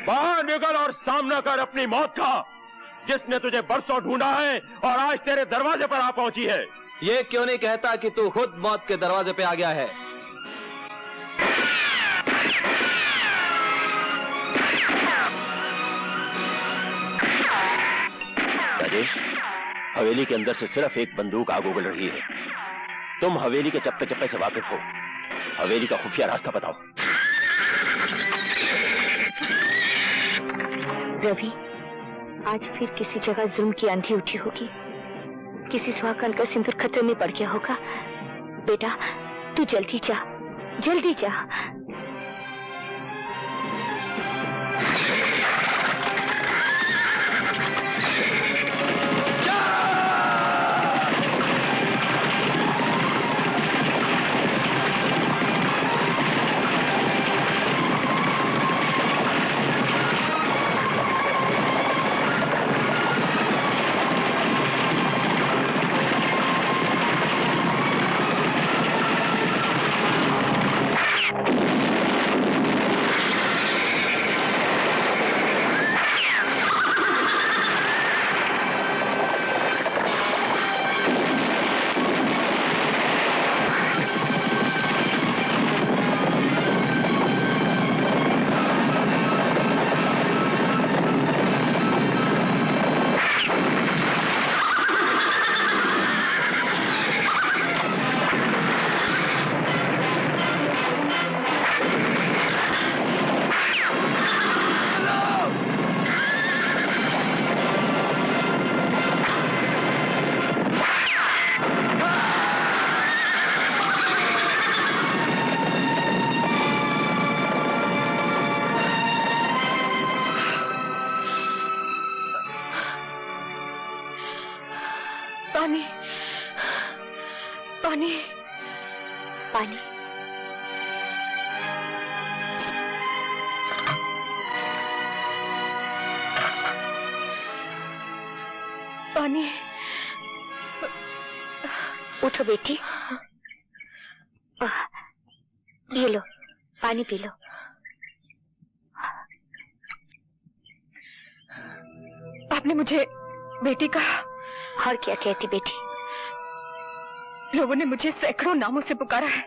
Speaker 3: बाहर निकल और सामना कर अपनी मौत का, जिसने तुझे बरसों ढूंढा है और आज तेरे दरवाजे पर आ पहुंची है।
Speaker 12: ये क्यों नहीं कहता कि तू खुद मौत के दरवाजे पे आ गया है?
Speaker 3: राजेश, हवेली के अंदर से सिर्फ एक बंदूक आग उगल रही है। तुम हवेली के चप्पे चप्पे से वाकिफ हो, हवेली का खुफिया रास्ता बताओ।
Speaker 1: रवि, आज फिर किसी जगह जुल्म की आंधी उठी होगी, किसी सुहागन का सिंदूर खतरे में पड़ गया होगा। बेटा, तू जल्दी जा, जल्दी जा।
Speaker 14: पानी, पानी,
Speaker 1: पानी।
Speaker 14: पानी।
Speaker 1: उठो बेटी, ये लो पानी पी लो।
Speaker 14: आपने मुझे बेटी कहा?
Speaker 1: और क्या कहती बेटी?
Speaker 14: लोगों ने मुझे सैकड़ों नामों से पुकारा है।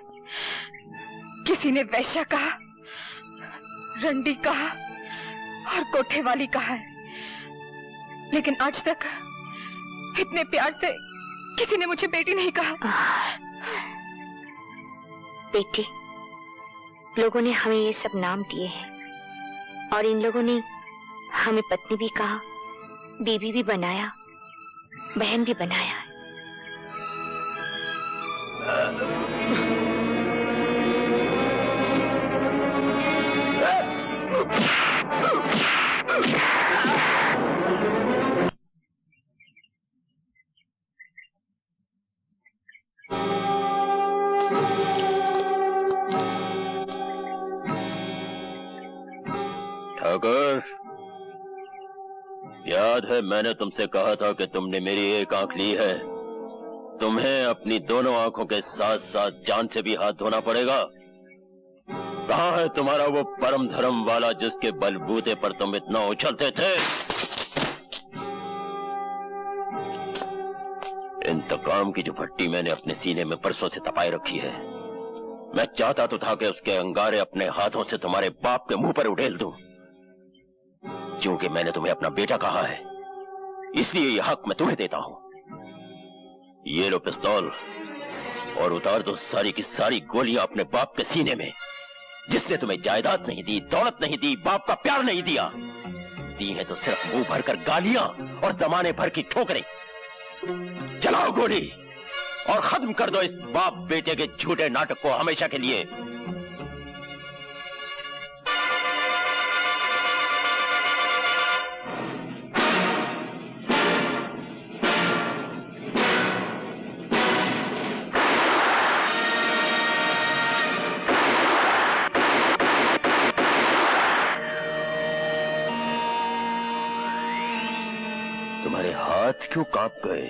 Speaker 14: किसी ने वैश्या कहा, रंडी कहा और कोठे वाली कहा है, लेकिन आज तक इतने प्यार से किसी ने मुझे बेटी नहीं कहा।
Speaker 1: बेटी, लोगों ने हमें ये सब नाम दिए हैं और इन लोगों ने हमें पत्नी भी कहा, बीवी भी बनाया, बहन भी बनाया।
Speaker 3: ठाकुर, याद है मैंने तुमसे कहा था कि तुमने मेरी एक आंख ली है, तुम्हें अपनी दोनों आंखों के साथ साथ जान से भी हाथ धोना पड़ेगा। कहां है तुम्हारा वो परम धर्म वाला जिसके बलबूते पर तुम इतना उछलते थे? इंतकाम की जो भट्टी मैंने अपने सीने में परसों से तपाई रखी है, मैं चाहता तो था कि उसके अंगारे अपने हाथों से तुम्हारे बाप के मुंह पर उड़ेल दूं। क्योंकि मैंने तुम्हें अपना बेटा कहा है, इसलिए यह हक मैं तुम्हें देता हूं। ये लो पिस्तौल और उतार दो सारी की सारी गोलियां अपने बाप के सीने में, जिसने तुम्हें जायदाद नहीं दी, दौलत नहीं दी, बाप का प्यार नहीं दिया, दी है तो सिर्फ मुंह भरकर गालियां और जमाने भर की ठोकरें। चलाओ गोली और खत्म कर दो इस बाप बेटे के झूठे नाटक को हमेशा के लिए। तुम्हारे हाथ क्यों कांप गए?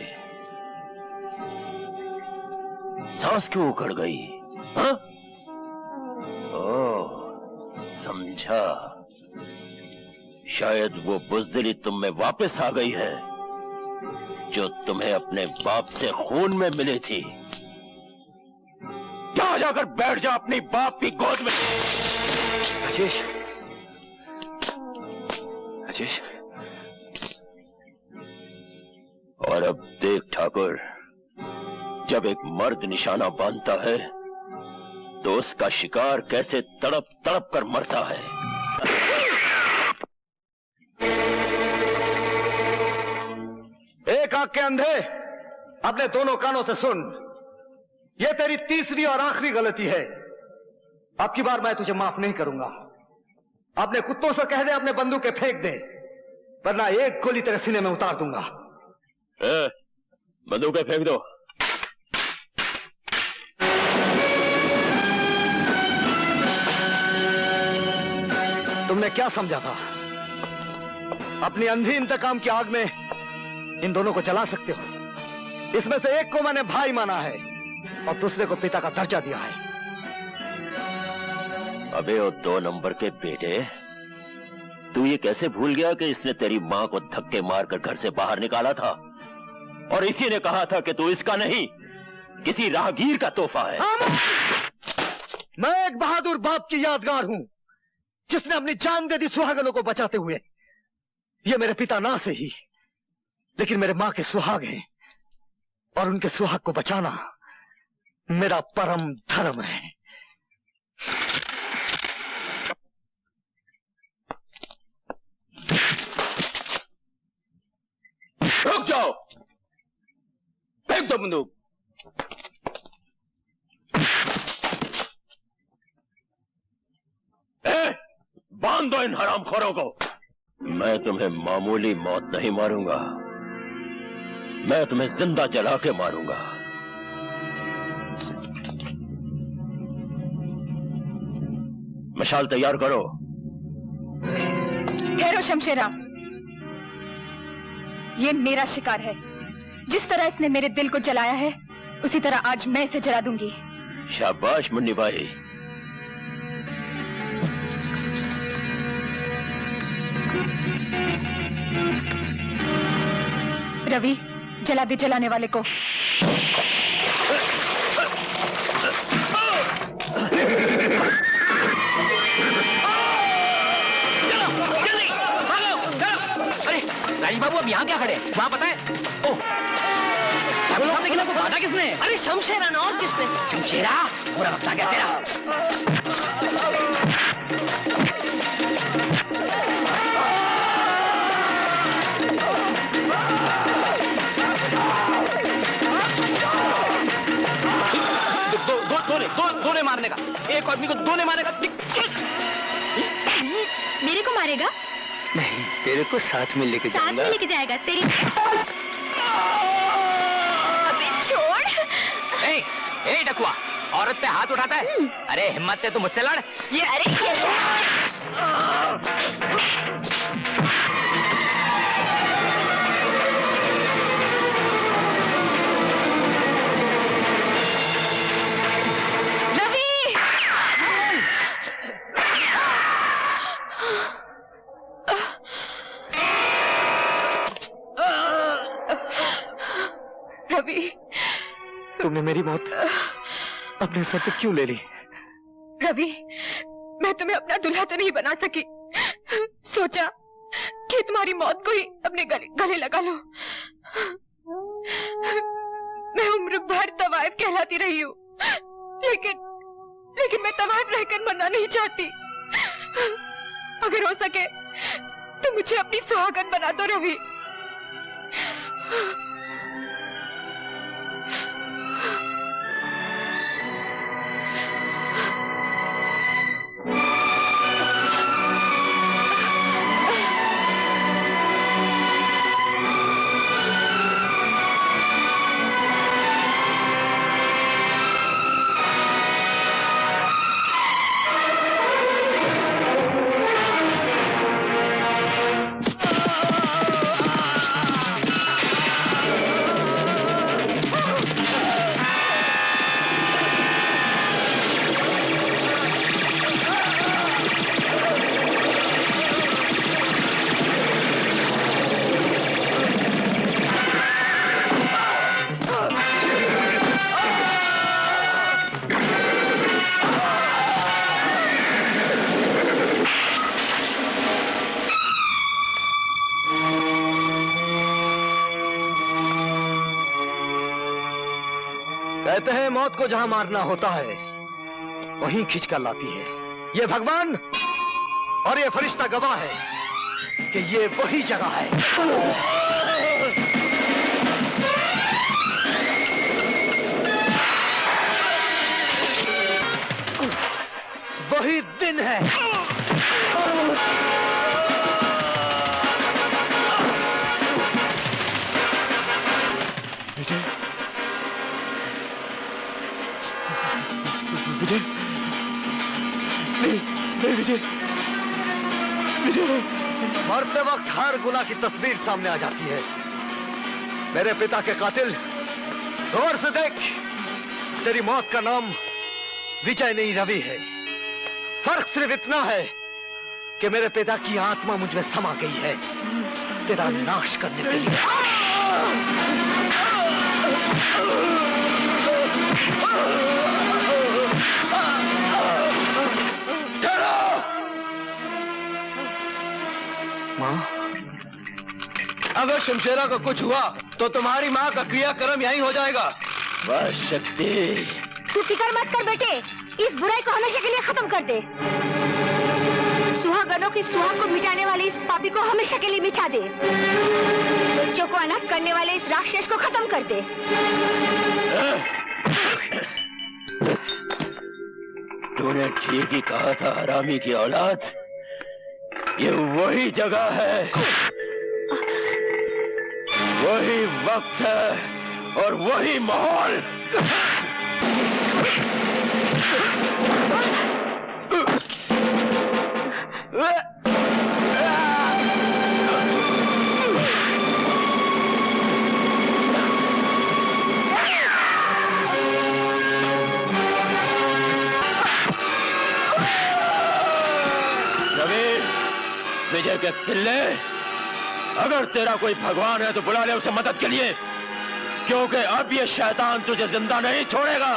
Speaker 3: सांस क्यों उखड़ गई? हाँ? ओह, समझा। शायद वो बुज़दिली तुम में वापस आ गई है जो तुम्हें अपने बाप से खून में मिली थी। जाकर बैठ जा अपनी बाप की गोद में।
Speaker 5: राजेश, राजेश।
Speaker 3: और अब देख ठाकुर, जब एक मर्द निशाना बांधता है तो उसका शिकार कैसे तड़प तड़प कर मरता है।
Speaker 5: एक आंख के अंधे, अपने दोनों कानों से सुन, यह तेरी तीसरी और आखिरी गलती है। अब की बार मैं तुझे माफ नहीं करूंगा। अपने कुत्तों से कह दे अपने बंदूकें फेंक दे, वरना एक गोली तेरे सीने में उतार दूंगा।
Speaker 3: बंदूकें फेंक दो।
Speaker 5: तुमने क्या समझा था? अपनी अंधी इंतकाम की आग में इन दोनों को जला सकते हो? इसमें से एक को मैंने भाई माना है और दूसरे को पिता का दर्जा दिया है।
Speaker 3: अबे ओ 2 नंबर के बेटे, तू ये कैसे भूल गया कि इसने तेरी मां को धक्के मारकर घर से बाहर निकाला था और इसी ने कहा था कि तू इसका नहीं, किसी राहगीर का तोहफा है।
Speaker 5: मैं एक बहादुर बाप की यादगार हूं जिसने अपनी जान दे दी सुहागनों को बचाते हुए। ये मेरे पिता ना से ही, लेकिन मेरे मां के सुहाग हैं और उनके सुहाग को बचाना मेरा परम धर्म है।
Speaker 3: रुक जाओ, फेंक दो बंदूक। बांध दो इन हरामखोरों को। मैं तुम्हें मामूली मौत नहीं मारूंगा, मैं तुम्हें जिंदा जला के मारूंगा। मशाल तैयार करो।
Speaker 2: ठहरो शमशेरा, ये मेरा शिकार है। जिस तरह इसने मेरे दिल को जलाया है, उसी तरह आज मैं इसे जला दूंगी।
Speaker 3: शाबाश मुन्नी भाई।
Speaker 2: रवि, जला दे जलाने वाले को।
Speaker 11: राजी बाबू अब यहाँ क्या खड़े? वहाँ पता है? ओह, लेकिन आपको बांधा किसने?
Speaker 8: अरे शमशेरा ना, और किसने?
Speaker 11: शमशेरा? पूरा वक्त आ गया तेरा।
Speaker 6: दोने मारने का, एक आदमी को दोने मारने का।
Speaker 2: मेरे को मारेगा?
Speaker 10: नहीं, तेरे को साथ में लेके
Speaker 2: साथ में लेके जाएगा तेरी। अबे छोड़।
Speaker 11: ए डकुआ, औरत पे हाथ उठाता है? अरे हिम्मत है तो मुझसे लड़।
Speaker 2: ये अरे रवि,
Speaker 5: तुमने मेरी मौत अपने सर पे क्यों ले ली?
Speaker 2: रवि, मैं तुम्हें अपना दूल्हा तो नहीं बना सकी। सोचा कि तुम्हारी मौत को ही अपने गले लगा लो। मैं उम्र भर तवाइफ कहलाती रही हूँ, लेकिन मैं तवाइफ रहकर मरना नहीं चाहती। अगर हो सके तो मुझे अपनी सुहागन बना दो रवि।
Speaker 5: कहते हैं मौत को जहां मारना होता है वहीं खींच कर लाती है। ये भगवान और ये फरिश्ता गवाह है कि ये वही जगह है। वही दिन है।
Speaker 12: विजय, नहीं विजय,
Speaker 5: मरते वक्त हर गुनाह की तस्वीर सामने आ जाती है। मेरे पिता के कातिल, गौर से देख, तेरी मौत का नाम विजय नहीं रवि है। फर्क सिर्फ इतना है कि मेरे पिता की आत्मा मुझ में समा गई है तेरा नाश करने के लिए। माँ,
Speaker 12: अगर शमशेरा को कुछ हुआ तो तुम्हारी माँ का क्रियाक्रम यहीं हो जाएगा।
Speaker 3: बस शक्ति,
Speaker 1: तू फिक्र मत कर बेटे, इस बुराई को हमेशा के लिए खत्म कर दे। सुहागनों की सुहाग को मिटाने वाले इस पापी को हमेशा के लिए मिटा दे। बच्चों को अनाथ करने वाले इस राक्षस को खत्म कर दे।
Speaker 3: तूने ठीक ही कहा था हरामी की औलाद, ये वही जगह है।
Speaker 12: वही वक्त है और वही माहौल। विजय के पिल्ले, अगर तेरा कोई भगवान है तो बुला ले उसे मदद के लिए, क्योंकि अब ये शैतान तुझे जिंदा नहीं छोड़ेगा।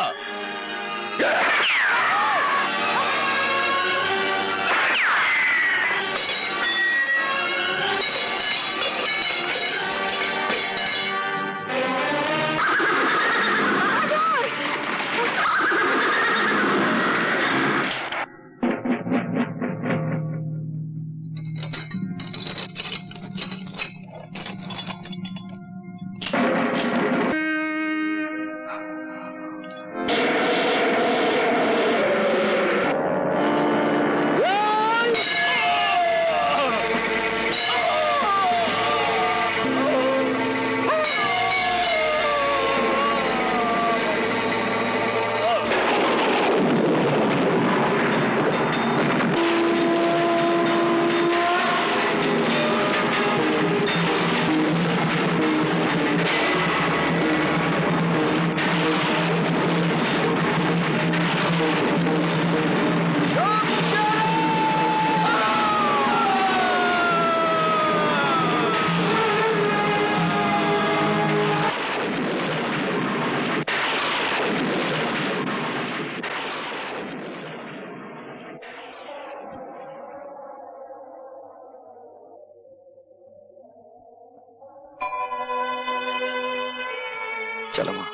Speaker 10: चलो मां।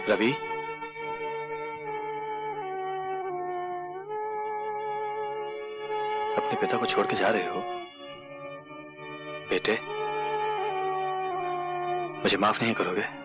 Speaker 10: रवि, अपने पिता को छोड़ के जा रहे हो? बेटे, मुझे माफ नहीं करोगे?